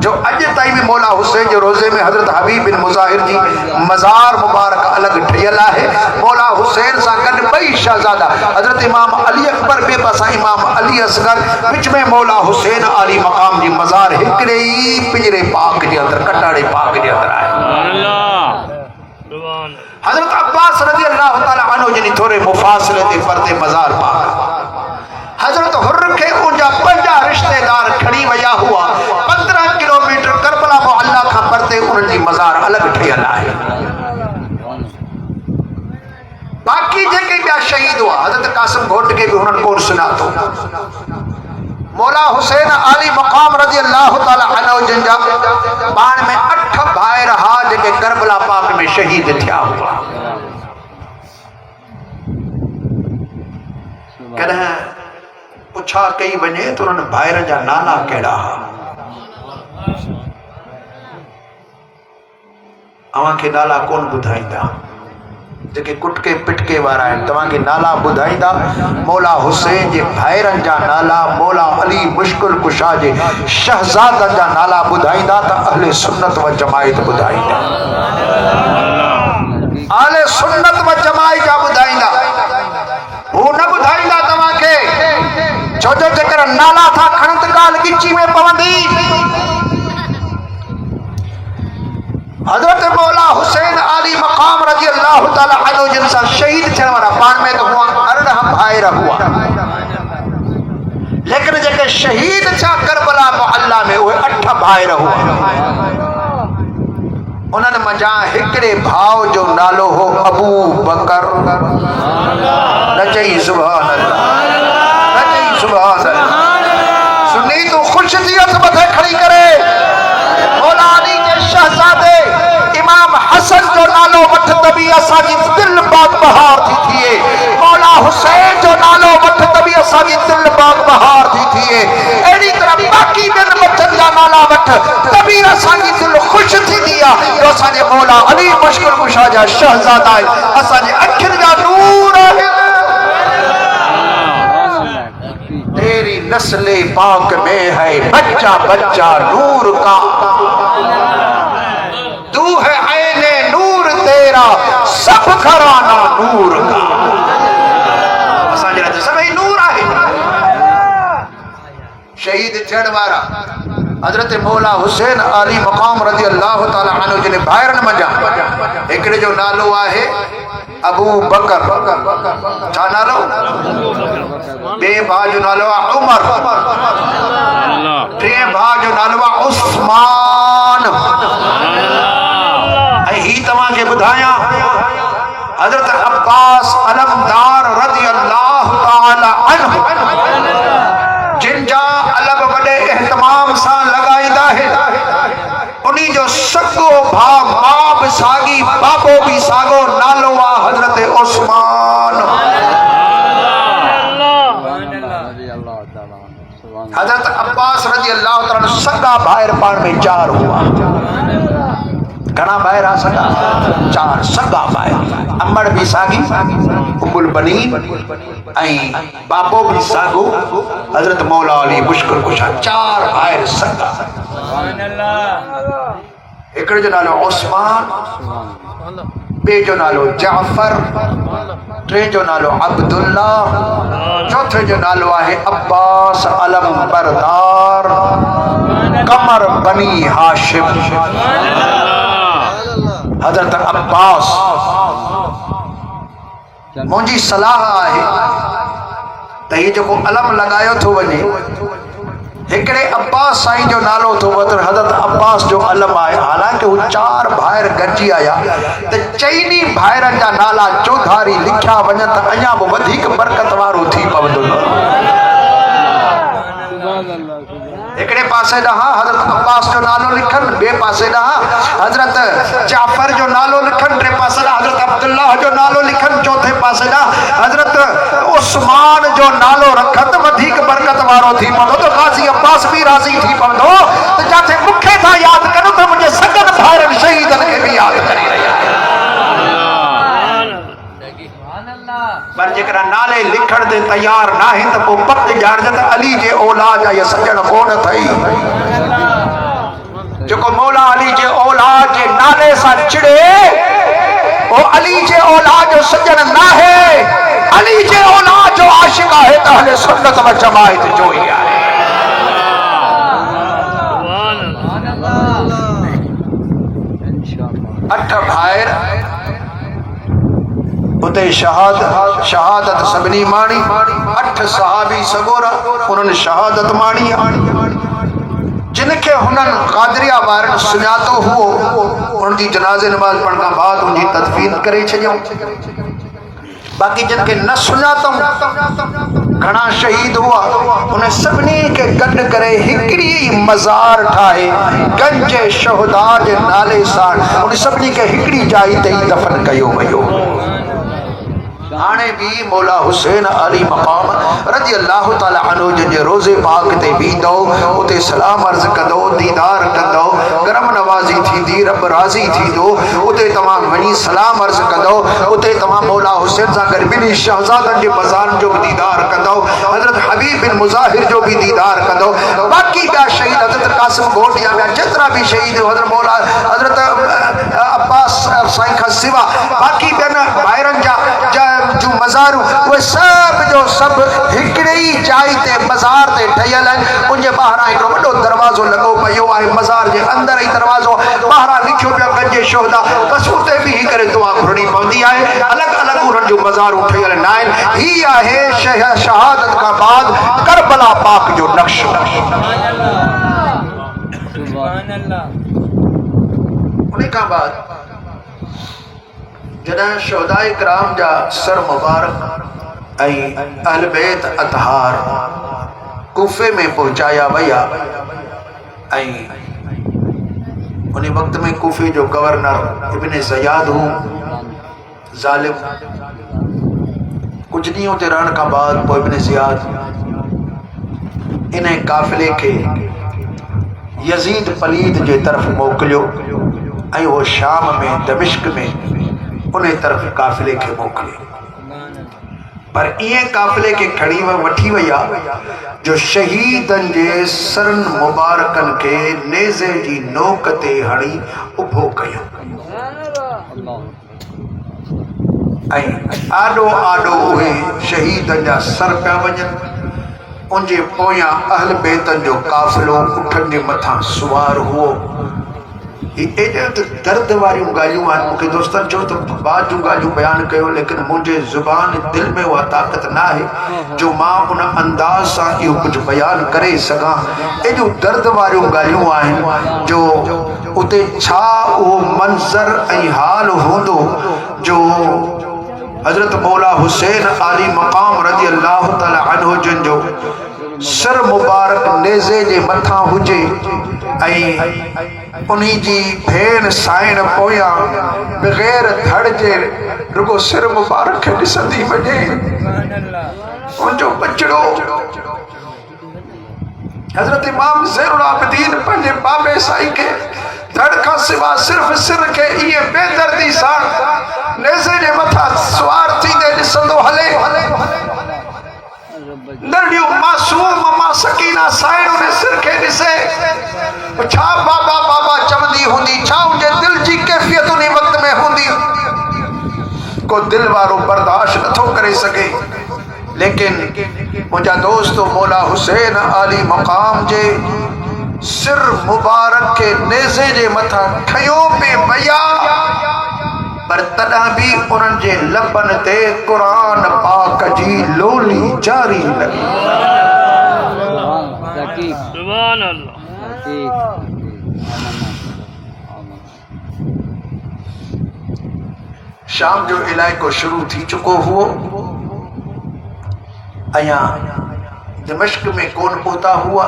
जो अॼु ताईं भी मौला हुसैन जे रोज़े में हजरत हबीब बिन मुज़ाहिर जी मज़ार मुबारक अलॻि ठहियल आहे मौला हुसैन सां गॾु ॿई शहज़ादा हजरत इमाम अली अकबर ॿिए पासां इमाम अली असगर विच में मौला हुसैन अली मक़ाम जी मज़ार हिकिड़े ई पिंजरे पाक जे अंदरि कटाड़े पाक जे अंदरि आहे हजरत अब्बास रज़ी अल्लाह ताला अन्हु जिनी थोड़े मुफासिले ते परते मज़ार पाक हजरत हुर्र के उनजा 5 रिश्तेदार खड़ी वया हुआ 15 किलोमीटर करबला मोहल्ला का परते उन जी मज़ार अलग ठहियल आहे बाकी जेके ॿिया शहीद हुआ हजरत कासिम घोट के भी उन्हनि कोन सुञातो मौला हुसैन आली मकाम रजी अल्लाह ताला अन्हु जिनजा पाण में 8 भाई रहा जेके करबला पाक में शहीद थिया हुआ। कॾहिं पुछा कई वञे तो उन्हनि भाइरनि जा नाला कहिड़ा हुआ? अवांखे नाला कोन ॿुधाईंदा, जेके कुटके पिटके वारा आहिनि तव्हांखे नाला ॿुधाईंदा। मौला हुसैन जे भाइरनि जा नाला, मौला अली मुश्किल कुशा जे शहज़ादनि जा नाला ॿुधाईंदा त अहले सुन्नत व जमायत ॿुधाईंदा, अहले सुन्नत व जमायत जा ॿुधाईंदा। हू न ॿुधाईंदा तव्हांखे, छो जो जेकर नाला था खणनि त ॻाल्हि ॻिची में पवंदी। हजरत मौला हुसैन आली मकाम रजी अल्लाह ताला अन्हु जिन सां शहीद थियण वारा पाण में तो हुआ 18 भाइर हुआ, लेकिन जेके शहीद थिया करबला मुहल्ला में उहे 8 भाइर हुआ। उन्हनि मंझां हिकिड़े भाउ जो नालो हो अबू बकर। न चई सुभान अल्लाह, न चई सुभान अल्लाह। सुनी तू खुश थी हथ मथे खड़ी करे। मौला अली के शहजादे इमाम हसन जो नालो वठ तभी असांजी दिल बाग बहार थी थिए। मौला हुसैन जो नालो वठ तभी असांजी दिल बाग बहार थी थिए। अहिड़ी तरह बाक़ी ॿियनि बचनि जा नाला वठ तभी असांजी दिल ख़ुशि थींदी आहे जो असांजे मौला अली मुश्किल कुशा जा शहज़ादा आहिनि, असांजे अखियुनि जा नूर आहिनि। तेरी नस्ले पाक में है बच्चा बच्चा नूर का, तू है ऐने नूर तेरा सब घराना नूर का। असांजे लाइ सभई नूर आहे। शहीद थियण वारा हजरत मौला हुसैन आली मकाम रजी अल्लाह ताला अन्हु जिन भाइरनि मंझां हिकिड़े जो नालो आहे अबू बकर। छा नालो? ॿिए भाउ जो नालो आहे उमर, टे भाउ जो नालो आहे उस्मान। ऐं ही तव्हांखे ॿुधायां हजरत अब्बास अलमदार रज़ी अल्लाह ताला अन्हु जिन जा अलग वॾे एहतमाम सां लॻाईंदा आहिनि, उन्हीं जो सॻो भाउ मां बि साॻी बाबो बि साॻो नालो आहे हजरत उस्मान। हजरत अब्बास रज़ी अल्लाह ताला सॻा भाइर पाण में 4 हुआ। घणा भाइर आहे? सॻा 4 सॻा भाइर। अमड़ बि साॻी उम्मुल बनीन ऐं बाबो बि साॻो हजरत मौला अली मुश्किल कुशा। 4 भाइर सॻा। हिकिड़े जो नालो उस्मान, ॿिए जो नालो जाफर, टे जो नालो अब्दुल्ला, चौथे जो नालो आहे अब्बास अलम बरदार कमर बनी हाशिम। हजरत अब्बास, मुंहिंजी सलाह आहे त हीउ जेको अलम लॻायो थो वञे, हिकिड़े अब्बास साईं जो नालो थो वठे, हजरत अब्बास जो अलम आहे। हालांकि हू 4 भाइर गॾिजी आया त चइनी भाइरनि जा नाला चौधारी लिखिया वञनि त अञा बि वधीक बरकत वारो थी पवंदो। हिकिड़े पासे ॾांहुं हजरत अब्बास जो नालो लिखनि, ॿिए पासे ॾांहुं हजरत जाफर जो नालो लिखनि, टे पासे ॾांहुं हजरत अब्दुल्लाह जो नालो लिखनि, चौथे पासे ॾांहुं हजरत उस्मान जो नालो रखनि त वधीक बरकत वारो थी पवंदो। त गाज़ी अब्बास बि राज़ी थी पवंदो त जिथे मूंखे था यादि कनि त मुंहिंजे सॻनि भाइरनि शहीदनि खे बि यादि करे रहिया आहिनि। पर जेकर नाले लिखण ते तैयार न आहे त पोइ पक ॼाणजे त अली जे औलाद जा इहे सजण कोन अथई। जेको मौला अली जे औलाद जे नाले सां चिड़े वो अली जे औलाद जो सजण न आहे, अली जे औलाद जो आशिक आहे त अहले सुन्नत व जमायत जो ही आहे। 8 भाइर उते शहादत सभिनी माणी। 8 सहाबी सगोरा उन्हनि शहादत माणी। जिनखे हुननि क़ादरिया वारनि सुञातो हुओ, उन जी जनाज़े नमाज़ पढ़ण खां बाद उनजी तदफीन करे छॾियऊं। बाकी जिनके न सुञातऊं घणा शहीद हुआ उन्हें सभिनी के गॾु करे हिकिड़ी मज़ार ठाहे गंज शहुदा जे नाले सां उन सभिनी के हिकिड़ी जाइ ते ई दफ़न कयो वियो। हाणे भी मौला हुसैन अली मकाम रज़ी अल्लाह ताला अन्हु जिनके रोज़े पाक ते बींदो उते सलाम अर्ज़ कंदो दीदार कंदो करम नवाज़ी थींदी रब राज़ी थींदो उते तमाम वञी सलाम अर्ज़ कंदो उते तमाम मौला हुसैन सां गॾु ॿिन्ही शहज़ादनि जे मज़ारनि जो भी दीदार कंदो हज़रत हबीब बिन मुज़ाहिर जो भी दीदार कंदो बाक़ी ॿिया शहीद हज़रत कासिम गोंडिया ॿिया जेतिरा भी शहीद हज़रत मौला हज़रत अब्बास साईं खां सिवा बाक़ी ॿियनि भाइरनि जा जो मज़ार वो सब जो सब हिकिड़े ई जाइ ते मज़ार ते ठहियल आहिनि। उनजे ॿाहिरां हिकिड़ो वॾो दरवाज़ो लॻो पियो आहे मज़ार जे अंदर ई दरवाज़ो ॿाहिरां लिखियो पियो गंज शोहदा बसि उते बीही करे दुआ घुरणी पवंदी आहे। अलॻि अलॻि उन्हनि जूं मज़ारूं ठहियल न आहिनि। ही आहे शहादत खां बाद करबला पाक जो नक्शो। उन खां बाद जॾहिं शोहदाए किराम जा सर मुबारक ऐं अहल बैत अतहार कूफे में पहुंचाया विया ऐं उन वक़्त में कूफे जो गवर्नर इब्न ज़ियाद हू ज़ालिम। कुछ ॾींहं उते रहण खां बाद पोइ इब्न ज़ियाद इन काफ़िले खे यज़ीद पलीद जे तरफ़ मोकिलियो ऐं वो शाम में दमिश्क में उन तरफ़ काफ़िले खे मोकिलियो पर इएं काफ़िले खे खणी वठी विया जो शहीदनि जे सरनि मुबारकनि खे नेज़े जी नोक ते हणी उभो कयो ऐं आॾो आॾो उहे शहीदनि जा सर पिया वञनि। उनजे पोयां अहल बैतनि जो काफ़िलो उठनि जे मथां सुवार हुओ। एॾियूं त दर्द वारियूं ॻाल्हियूं आहिनि। मूंखे दोस्तनि चयो त बाद जूं ॻाल्हियूं बयानु कयो लेकिन मुंहिंजे ज़ुबान दिलि में उहा ताक़त न आहे जो मां उन अंदाज़ सां इहो कुझु बयानु करे सघां। एॾियूं दर्द वारियूं ॻाल्हियूं आहिनि जो उते छा उहो मंज़र ऐं हाल हूंदो जो हज़रत मौला हुसैन अली मक़ाम रज़ी अल्लाह ताला अन्हु जिन जो सर मुबारक नेज़े जे मथां हुजे ऐं उन्ही जी भेण साइण पोयां बग़ैर धड़ जे रुगो सिर मुबारक खे ॾिसंदी वञे। उनजो बचड़ो हज़रत इमाम ज़ैनुल आबिदीन पंहिंजे बाबे साईं खे धड़ खां सिवा सिर्फ़ सिर खे इहे बेदर्दी सां नेज़े जे मथां सवार थींदे ॾिसंदो हले। नंढियूं मासूम मां सकीना साइण उन सिर खे ॾिसे छा बाबा बाबा चवंदी हूंदी, छा उनजे दिल जी कैफ़ियत उन वक़्त में हूंदी। को दिल वारो बर्दाश्त नथो करे सघे। लेकिन मुंहिंजा दोस्त मौला हुसैन अली मक़ाम जे सिर मुबारक के नेज़े जे मथां खयो पे विया पर तॾहिं बि उन्हनि जे लबनि ते क़ुरान पाक जी लोली जारी लॻी। शाम जो इलाइक़ो शुरू थी चुको हुओ। अञा दमिश्क में कोन पहुता हुआ।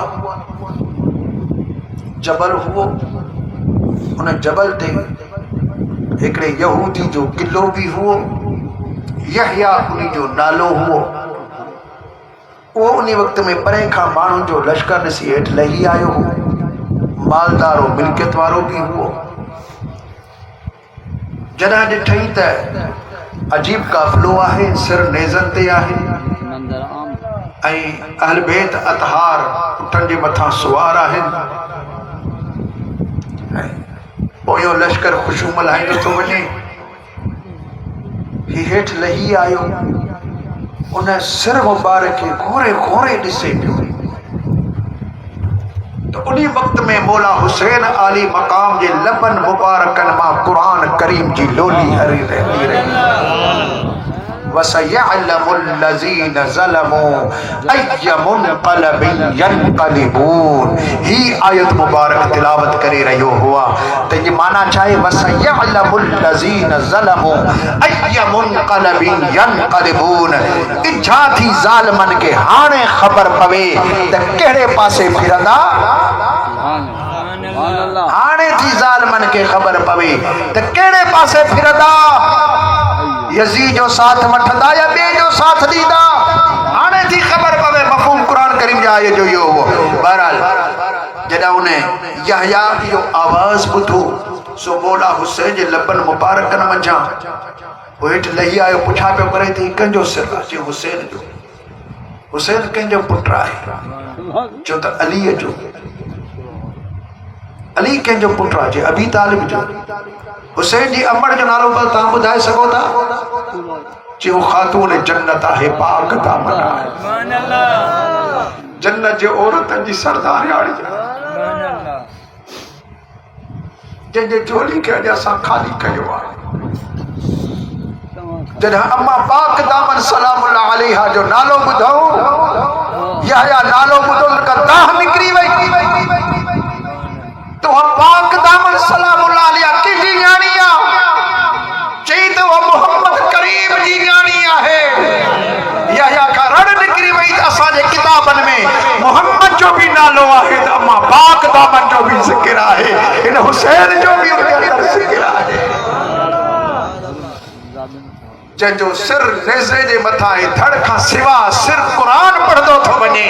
जबल हुओ, उन जबल ते हिकिड़े यहूदी जो किलो भी हुओ, यहया उन जो नालो हुओ। वो उन वक़्त में परे खां माण्हुनि जो लश्कर ॾिसी हेठि लही आयो हो। मालदार मिल्कियत वारो भी हुओ। जॾहिं ॾिठई त अजीब काफ़िलो आहे, सिर नेज़नि ते आहे ऐं अहल बैत अतहार उठनि जे मथां सुवार आहिनि। पोयों लश्कर ख़ुशू मल्हाईंदो थो वञे। ही हेठि लही आयो, उन सिर मुबारक खे घोरे घोरे ॾिसे पियो तो उन वक़्त में मौला हुसैन अली मक़ाम जे लबनि मुबारकनि मां क़ुरान करीम जी लोली हरी रहंदी रही। वसयअलमुल लज़ीन ज़लमू अय्य मुनक़लबिन यनक़लिबून। ही आयत मुबारक तिलावत करे रहियो हुआ त ये माना चाहे वसयअलमुल लजीन ज़लमू अय्य मुनक़लबिन यनक़लिबून। इच्छा थी ज़ालिमन के हाणे ख़बर पवे त कहिड़े पासे फिरंदा, हाणे थी ज़ालिमन के ख़बर पवे त कहिड़े पासे फिरंदा, यज़ीद जो साथ वठंदा या ॿिए जो साथ ॾींदा, हाणे थी ख़बर पवे। मफ़हूम कुरान करीम जा आयत जो इहो हो। बहरहाल जॾहिं उन यहया जो आवाज़ ॿुधो सो मौला हुसैन जे लबन मुबारकन मंझां वो हेठि लही आयो, पुछा पियो करे त कंहिंजो सिर आहे? हुसैन जो। हुसैन कंहिंजो पुटु आहे? चयो त अलीअ जो। अली कंहिंजो पुटु आहे? अबी तालिब जो। हुसैन जी अमड़ जो नालो पर तव्हां ॿुधाए सघो था? चयो ख़ातून जन्नत आहे, पाक दामन आहे, जन्नत जे औरतनि जी सरदारियाणी, जंहिंजे झोली खे अॼु असां ख़ाली कयो आहे। जॾहिं अम्मा पाक दामन सलामुल्लाह अलैहा जो नालो ॿुधो, यहया नालो ॿुधो त दाह निकिरी वई। तो पाक दामन सलामुल्लाह अलैहा कंहिंजी न्याणी आहे? चई त उहा मोहम्मद करीम जी न्याणी आहे। यहया खां रड़ निकिरी वई त असांजे किताबनि में मोहम्मद जो बि नालो आहे त अम्मा पाक दामन जो बि ज़िक्र आहे, हिन हुसैन जो बि उन अंदर ज़िक्र आहे। जंहिंजो सिर नेज़े जे मथां आहे, धड़ खां सिवा सिर क़ुरान पढ़ंदो थो वञे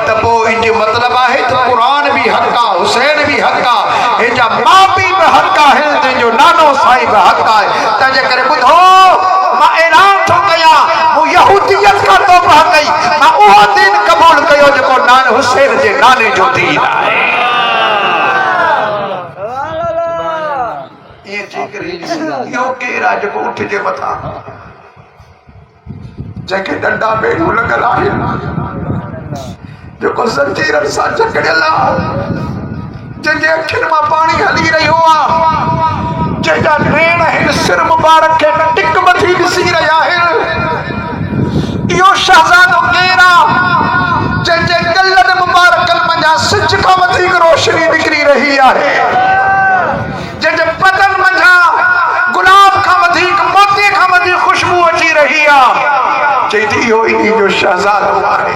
त पोइ इन जो मतिलबु आहे त क़ुरान बि हक़ आहे, हुसैन बि हक़ आहे, हिन जा माउ पीउ बि हक़ आहिनि, जंहिंजो नानो साईं बि हक़ आहे। तंहिंजे करे ॿुधो, मां ऐलान थो कयां, मूं यहूदियत खां तौबा कई, मां उहो दीन क़बूल कयो जेको नाने हुसैन जे नाने जो दीन आहे। इएं थी करे इहो केरु आहे जेको उठ जे मथां, जंहिंखे डंडा बेड़ियूं लॻल आहिनि, जेको ज़ंजीरनि सां जकड़ियल आहे, जंहिंजे अखियुनि मां पाणी हली रहियो आहे, जंहिंजा नेण हिन सिर मुबारक खे टिक मथी ॾिसी रहिया आहिनि। इहो शहज़ादो केरु आहे जंहिंजे गलनि मुबारकनि मंझां सिज खां वधीक रोशनी निकिरी रही आहे, जंहिंजे बदन मंझां गुलाब खां वधीक मोती खां वधीक ख़ुशबू अची रही आहे। चई त इहो इन्ही जो शहज़ादो आहे।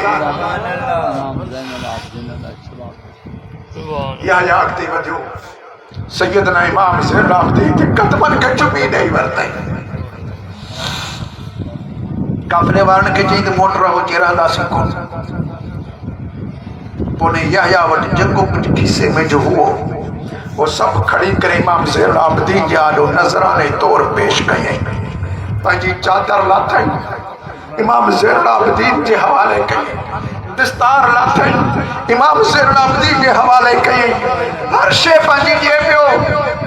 यहया अॻिते वधियो, सैयदना इमाम ज़ैनुल आबिदीन जे क़दमनि खे चुमी ॾेई वरितई। काफ़िले वारनि खे चई त मोट रहो, रहंदासीं कोन। पोइ यहया वटि जेको कुझु खीसे में जो हुओ वो सभु खणी करे इमाम ज़ैनुल आबिदीन जे आॾो नज़राने तौर पेश कयईं। पंहिंजी चादर लाथई, इमाम ज़ैनुल आबिदीन जे हवाले कयईं। दस्तार लाथई, इमाम ज़ैनुल आबिदीन जे हवाले कयईं। हर शइ पंहिंजी ॾिए पियो।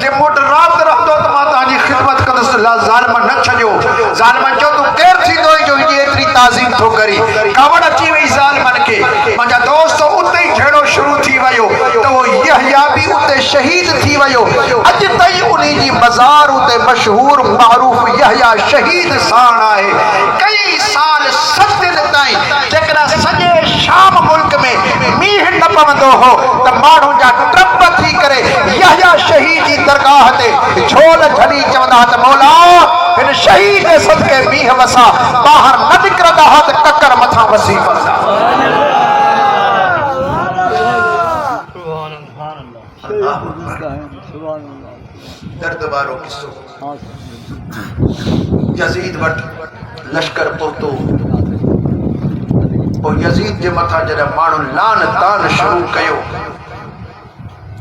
जे मूं वटि राति रहंदो त मां तव्हांजी ख़िदमत कंदुसि। ज़ालिम न छॾियो। ज़ालिमनि चयो तूं केरु थींदो जो हिनजी एतिरी ताज़ीम थो करी? कावड़ अची वई ज़ालिमनि खे। मुंहिंजा दोस्त उते ई झेड़ो शुरू थी वियो त वो यहया बि उते शहीद थी वियो। अॼु ताईं उन जी मज़ार उते मशहूर मारूफ़ यहया शहीद साण आहे। कई साल 7 दिन ताईं जेकॾहिं सॼे शाम मुल्क में मींहुं न पवंदो हो त माण्हू जा ट्रप थी करे यहया शहीद जी दरगाह ते झोल झली चवंदा त मौला हिन शहीद जे सदके मींहुं वसा, ॿाहिरि न निकिरंदा हुआ त ककर मथां वसी पवंदा। दर्द वारो किस्सो। यज़ीद वटि लश्कर पहुतो। पोइ यज़ीद जे मथां जॾहिं माण्हू लान तान शुरू कयो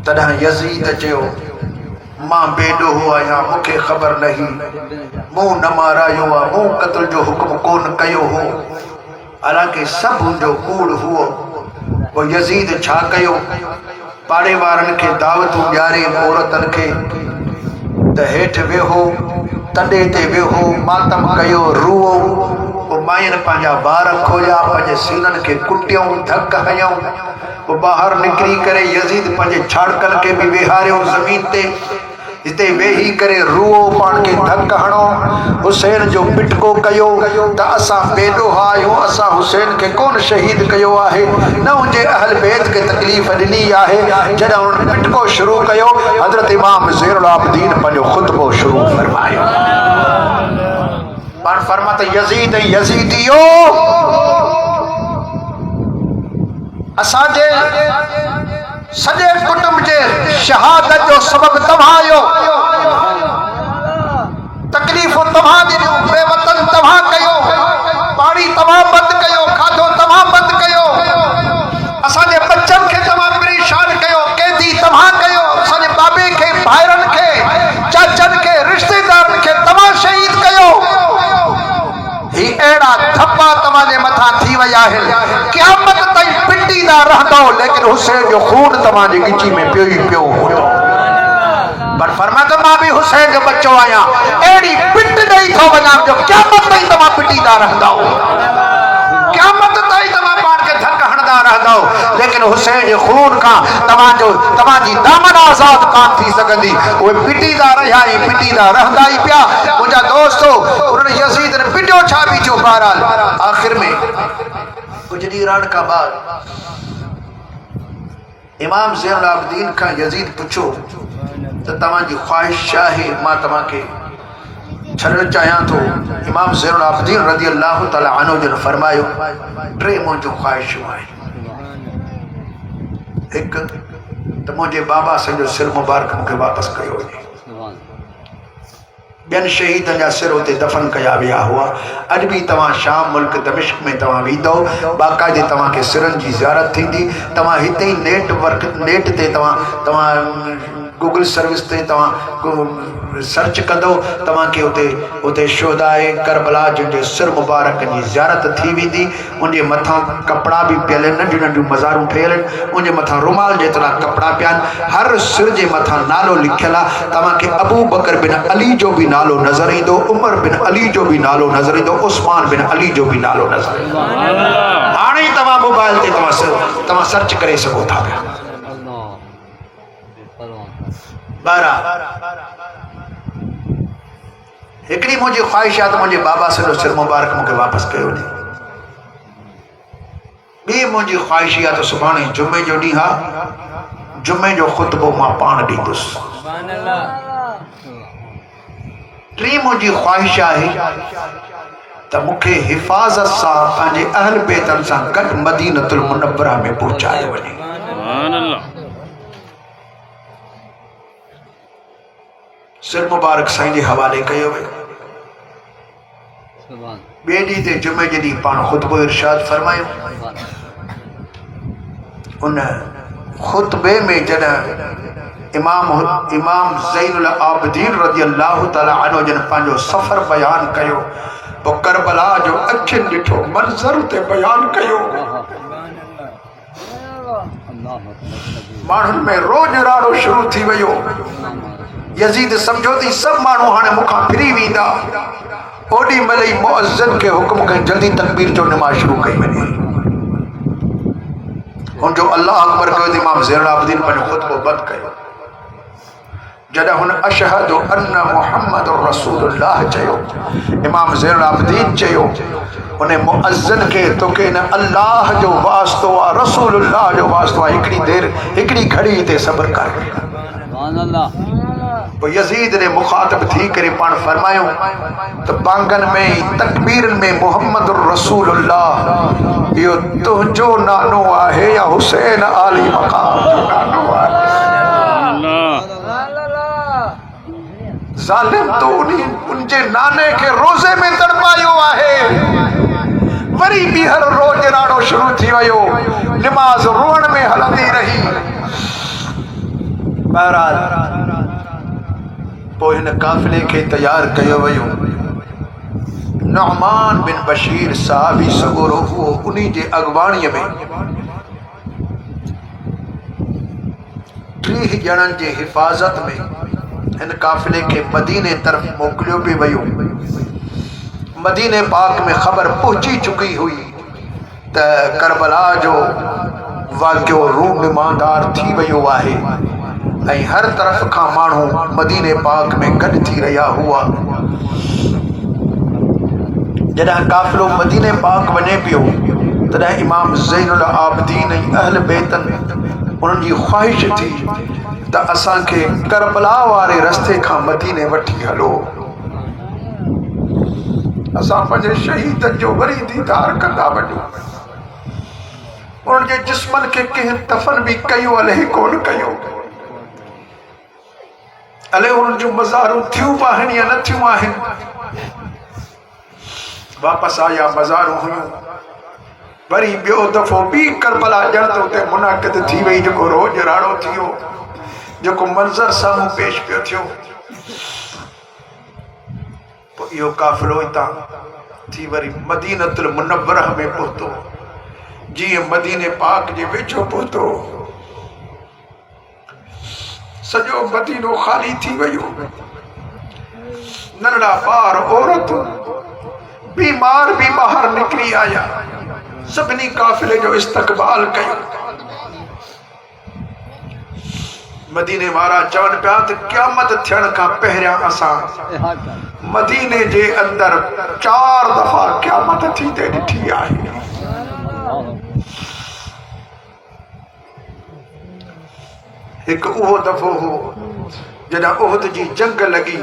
तॾहिं यज़ीद चयो मां बेॾोहो आहियां, मूंखे ख़बर नहीं, मूं न मारायो आहे, मूं क़त्ल जो हुक्म कोन कयो हो। हालांकि सभु जो कूड़ हुओ। पोइ यज़ीद छा कयो? पाड़े वारनि खे दावतूं ॾियारे औरतनि खे त हेठि वेहो, तॾे ते वेहो, मातम कयो, रुओ। पोइ मायुनि पंहिंजा वार खोलिया, पंहिंजे सीननि खे कुटियूं, धक हयूं। पोइ ॿाहिरि निकिरी करे यज़ीद पंहिंजे छाड़कनि खे बि वेहारियो ज़मीन ते। हिते वेही करे रूओ पाण खे धक हणो हुसैन जो पिटको कयो त असां बेॾोहा आहियूं असां हुसैन खे कोन शहीद कयो आहे न हुनजे अहल बैत खे तकलीफ़ ॾिनी आहे जॾहिं हुननि पिटको शुरू कयो हज़रत इमाम ज़ैनुल आबिदीन पंहिंजो ख़ुतबो शुरू फरमायो पाण फरमा त यज़ीद ऐं यज़ीदियो असांजे सॼे कुटुंब जे शहादत जो सबब तव्हां आहियो तकलीफ़ तव्हां ॾिनियूं बेवतन तव्हां कयो पाणी तव्हां बंदि कयो खाधो तव्हां बंदि कयो असांजे बच्चनि खे तव्हां परेशान कयो कैदी तव्हां कयो असांजे बाबे खे भाइरनि खे चाचनि खे रिश्तेदारनि खे तव्हां शहीद कयो ही अहिड़ा थप्पा तव्हांजे मथां थी विया आहिनि क़यामत ताईं पिटींदा रहंदव लेकिन हुसैन जो खून तव्हांजे गिची में पियो ई पियो हूंदो पर फरमातो मां भी हुसैन जो बच्चो आया एड़ी पिट नहीं थो वञा जो क़यामत ताईं तव्हां पिटींदा रहंदव क़यामत ताईं तव्हां पाण खे धक हणंदा रहंदव लेकिन हुसैन जे खून खां तव्हांजी दामन आज़ाद कान थी सघंदी उहे पिटींदा रहिया ऐं पिटींदा रहंदा ई पिया मुंहिंजा दोस्तो उन्हनि यज़ीद ने पिटियो छा बीठो बहरहाल आख़िर में कुछ ॾींहं रहण खां बाद इमाम ज़ैनुल आबिदीन खां यज़ीद पुछो त तव्हांजी ख्वाहिश छा आहे मां तव्हांखे छॾणु चाहियां थो इमाम ज़ैनुल आबिदीन रज़ी अल्लाह ताला अन्हु जन फरमायो टे मुंहिंजूं ख्वाहिशूं आहिनि हिकु त मुंहिंजे बाबा संजो सिर मुबारक मूंखे वापसि कयो वञे ॿियनि शहीदनि जा सिर उते दफ़न कया विया हुआ अॼु बि तव्हां शाम मुल्क दमिश्क में तव्हां वेंदव बाक़ाइदे तव्हांखे सिरनि जी ज़ियारत थींदी तव्हां हिते ई नेट ते तव्हां गूगल सर्विस ते तव्हां सर्च कंदो तव्हांखे उते शोहदाए करबला जिनजे सिर मुबारक जी ज़ियारत थी वेंदी उनजे मथां कपिड़ा बि पियल आहिनि नंढियूं नंढियूं मज़ारूं ठहियल आहिनि उनजे मथां रुमाल जेतिरा कपिड़ा पिया आहिनि हर सिर जे मथां नालो लिखियलु आहे तव्हांखे अबू बकर बिन अली जो बि नालो नज़र ईंदो उमर बिन अली जो बि नालो नज़र ईंदो उस्मान बिन अली जो बि नालो नज़र ईंदो हाणे ई तव्हां मोबाइल ते तव्हां सर्च करे सघो था पिया हिकिड़ी मुंहिंजी ख्वाहिश आहे त मुंहिंजे बाबा सॼो सिर मुबारक मूंखे वापसि कयो वञे ॿी मुंहिंजी ख्वाहिश आहे त सुभाणे जुमे जो ॾींहुं आहे जुमे जो ख़ुतबो मां पाण ॾींदुसि टी मुंहिंजी ख्वाहिश आहे त मूंखे हिफ़ाज़त सां पंहिंजे अहल बैतनि सां गॾु मदीनतुल मुनव्वरा में पहुचायो वञे सिर मुबारक साईं जे हवाले कयो वियो ॿिए ॾींहं ते जुमे जे ॾींहुं पाण ख़ुतबो इरशाद फरमायो उन ख़ुतबे में जॾहिं इमाम ज़ैनुल आबिदीन रज़ी अल्लाह ताला अन्हु जन पंहिंजो सफ़र बयानु कयो पोइ करबला जो अखियुनि ॾिठो मंज़र ते बयानु कयो माण्हुनि में रोज़ राड़ो शुरू थी वियो यज़ीद सम्झो थी सभु माण्हू हाणे मूंखां फिरी वेंदा ओॾी महिल ई मुअज़्ज़िन खे हुकुम कई जल्दी तकबीर जो नमाज़ शुरू कई वञे हुनजो अल्लाह अकबर कयो त इमाम ज़ैनुल आबिदीन पंहिंजो ख़ुतबो बंदि कयो जॾहिं हुन अशहदु अन्न मुहम्मद रसूलुल्लाह चयो इमाम ज़ैनुल आबिदीन चयो उन मुअज़्ज़िन खे तोखे न अल्लाह जो वास्तो आहे रसूलुल्लाह जो वास्तो आहे हिकिड़ी घड़ी ते सब्र कर पोइ यज़ीद ने मुखातिब थी करे पाण फरमायो त बांगन में तकबीरनि में मुहम्मद रसूलुल्लाह इहो तुंहिंजो नालो आहे या हुसैन आली मक़ाम जो नालो आहे ज़ालिम तो उनजे नाने खे रोज़े में तड़पायो आहे वरी ॿीहर रोज़ राड़ो शुरू थी वियो निमाज़ रोअण में हलंदी रही बहरहाल पोइ हिन काफ़िले खे तयारु कयो वियो नुअमान बिन बशीर साहबी सगोरो हुओ उन्ही जे अॻवाणीअ में 30 ॼणनि जे हिफ़ाज़त में हिन काफ़िले खे मदीने तरफ़ मोकिलियो पियो वियो मदीने पाक में ख़बर पहुची चुकी हुई त करबला जो वाक़ियो रूम ईमानदार थी वियो आहे ऐं हर तरफ़ खां माण्हू मदीने पाक में गॾु थी रहिया हुआ। जॾहिं काफ़िलो मदीने पाक वञे पियो तॾहिं इमाम ज़ैनुल आबिदीन ऐं अहल बैतनि उन्हनि जी ख़्वाहिश थी त असांखे करबला वारे रस्ते खां मदीने वठी हलो, असां पंहिंजे शहीदनि जो वरी दीदार कंदा वञूं। उन्हनि जे जिस्मनि खे कंहिं दफ़न बि कयो अलाए कोन कयो, अलाए उन्हनि जूं मज़ारूं थियूं बि आहिनि या न थियूं आहिनि। वापसि आया, मज़ारूं हुयूं। वरी ॿियो दफ़ो बि करबला ॼण त उते मुनाक़िद थी वई, जेको रोज़ राड़ो थियो, जेको मंज़र साम्हूं पेश पियो थियो। पोइ इहो काफ़िलो हितां थी वरी मदीनतुल मुनव्वरह में पहुतो। जीअं मदीने पाक जे वेझो पहुतो, सॼो मदीनो ख़ाली थी वियो। नंढड़ा ॿार, औरतूं, बीमार भी ॿाहिरि निकिरी आया। सभिनी काफ़िले जो इस्तक़बाल कयो। मदीने वारा चवनि पिया त क़यामत थियण खां पहिरियां असां मदीने जे अंदर 4 दफ़ा क़यामत थींदे ॾिठी आहे। हिकु उहो दफ़ो हो जॾहिं उहद जी जंग लॻी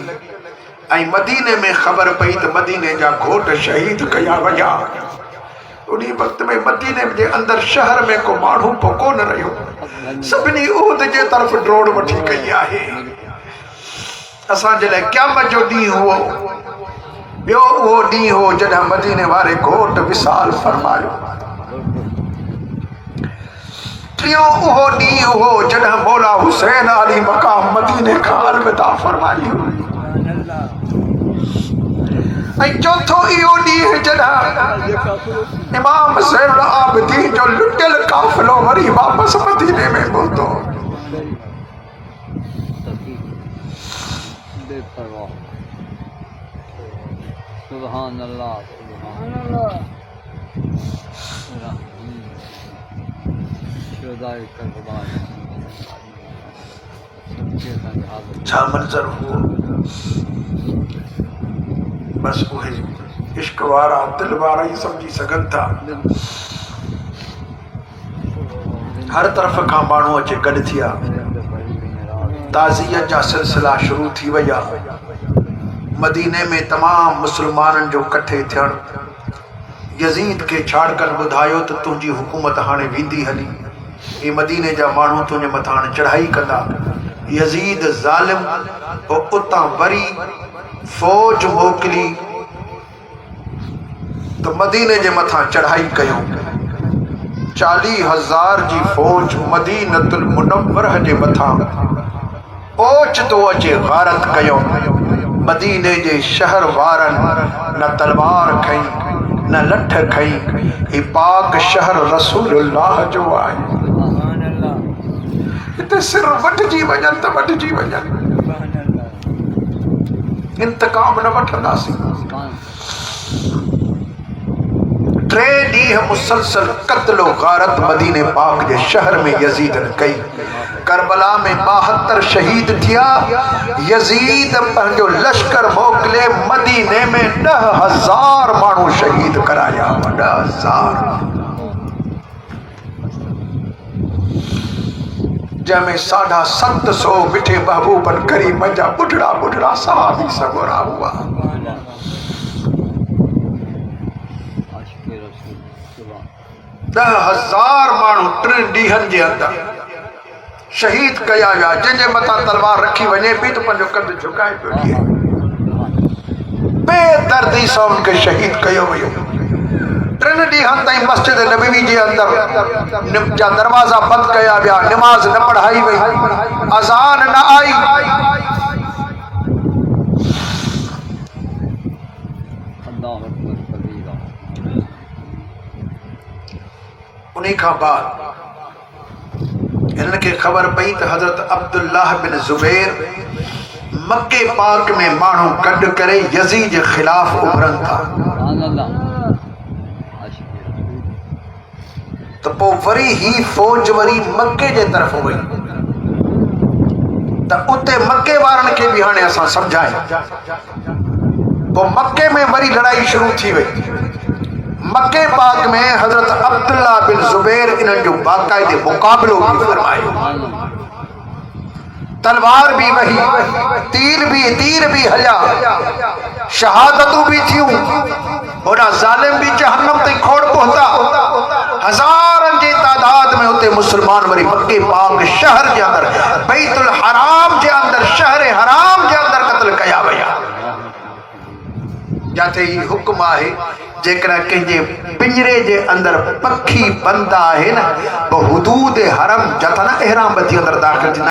ऐं मदीने में ख़बर पई त मदीने जा घोट शहीद कया विया। उन वक़्त में मदीने जे अंदर शहर में को माण्हू पोइ कोन रहियो, सभिनी उहद जे तरफ़ ड्रोड़ वठी कई आहे। असांजे लाइ क़यामत जो ॾींहुं हुओ। ॿियो उहो ॾींहुं हो जॾहिं मदीने वारे घोट विसाल फरमायो। टियों उहो ॾींहुं हो जॾहिं मौला हुसैन अली मक़ाम मदीने खां अलविदा फरमाई। ऐं चौथो इहो ॾींहुं जॾहिं इमाम ज़ैनुल आबिदीन जो लुटियल काफ़िलो वरी वापसि मदीने में पहुतो। सुभान अल्लाह, सुभान अल्लाह। छा मंज़र हुओ। बस उहे इश्क वारा दिल वारा ही समझी सघनि था। हर तरफ़ खां माण्हू अचे गॾु थिया। ताज़ियत जा सिलसिला शुरू थी विया। मदीने में तमाम मुसलमाननि जो कठे थियणु। यज़ीद खे छाड़कनि ॿुधायो त तुंहिंजी हुकूमत हाणे वेंदी हली, ये मदीने जा माण्हू तुंहिंजे मथां हाणे चढ़ाई कंदा। यज़ीद ज़ालिम पोइ उतां वरी फौज मोकिली तो मदीने जे मथां चढ़ाई कयो। 40,000 जी फौज मदीनतुल मुनव्वरह जे मथां ओचितो अचे गारत कयो। मदीने जे शहर वारनि न तलवार खई न लठ खई। ही पाक शहर रसूलुल्लाह जो आहे। हिते सिर वठिजी वञनि त वठिजी वञनि, इंतकाम न वठंदासीं। 3 ॾींहं मुसलसल कत्लो गारत मदीने पाक जे शहर में यज़ीद कई। करबला में 72 शहीद थिया। यज़ीद पंहिंजो लश्कर मोकिले मदीने में 10,000 माण्हू शहीद कराया। 10,000 जंहिंमें 750 मिठे महबूबन करीम जा बुढ़ड़ा बुढ़ड़ा सहाबी सगोरा हुआ। 10,000 माण्हू 3 ॾींहंनि जे अंदर शहीद कया विया। जंहिंजे मथां तलवार रखी वञे पई त पंहिंजो कद झुकाए पियो ॾिए। बेदर्दी सां उनखे शहीद कयो वियो। 3 ॾींहंनि ताईं मस्जिद नबवी जे अंदर जा दरवाज़ा बंदि कया विया। निमाज़ न पढ़ाई वई, अज़ान न आई। उन्हीं खां बाद इन्हनि खे ख़बर पई त हज़रत अब्दुल्लाह बिन ज़ुबैर मक्के पाक में माण्हू गॾु करे यज़ीद जे ख़िलाफ़ उभरनि था। त पोइ वरी ही फौज वरी मक्के जे तरफ़ वई। उते मक्के वारनि खे बि हाणे असां सम्झायूं। पोइ मक्के में वरी लड़ाई शुरू थी वई। मक्के पाक में हजरत अब्दुल्ला बिन ज़ुबैर इन्हनि जो बाक़ाइदे मुक़ाबिलो बि फरमायो। तलवार भी वही, तीर भी हलिया, शहादतूं भी थियूं। होड़ा ज़ालिम भी जहन्नम ते खोड़ पहुता। हज़ारनि जी तादाद में उते मुसलमान वरी मक्के पाक शहर जे अंदर, बैतुल हराम जे अंदर, शहर हराम जे अंदर क़त्ल कया वया। जाते ही हुक्म आहे जेकरा कंहिंजे पिंजरे जे अंदर पखी बंद आहे न, हुदूद हरम जता न एहराम बती अंदर दाखिल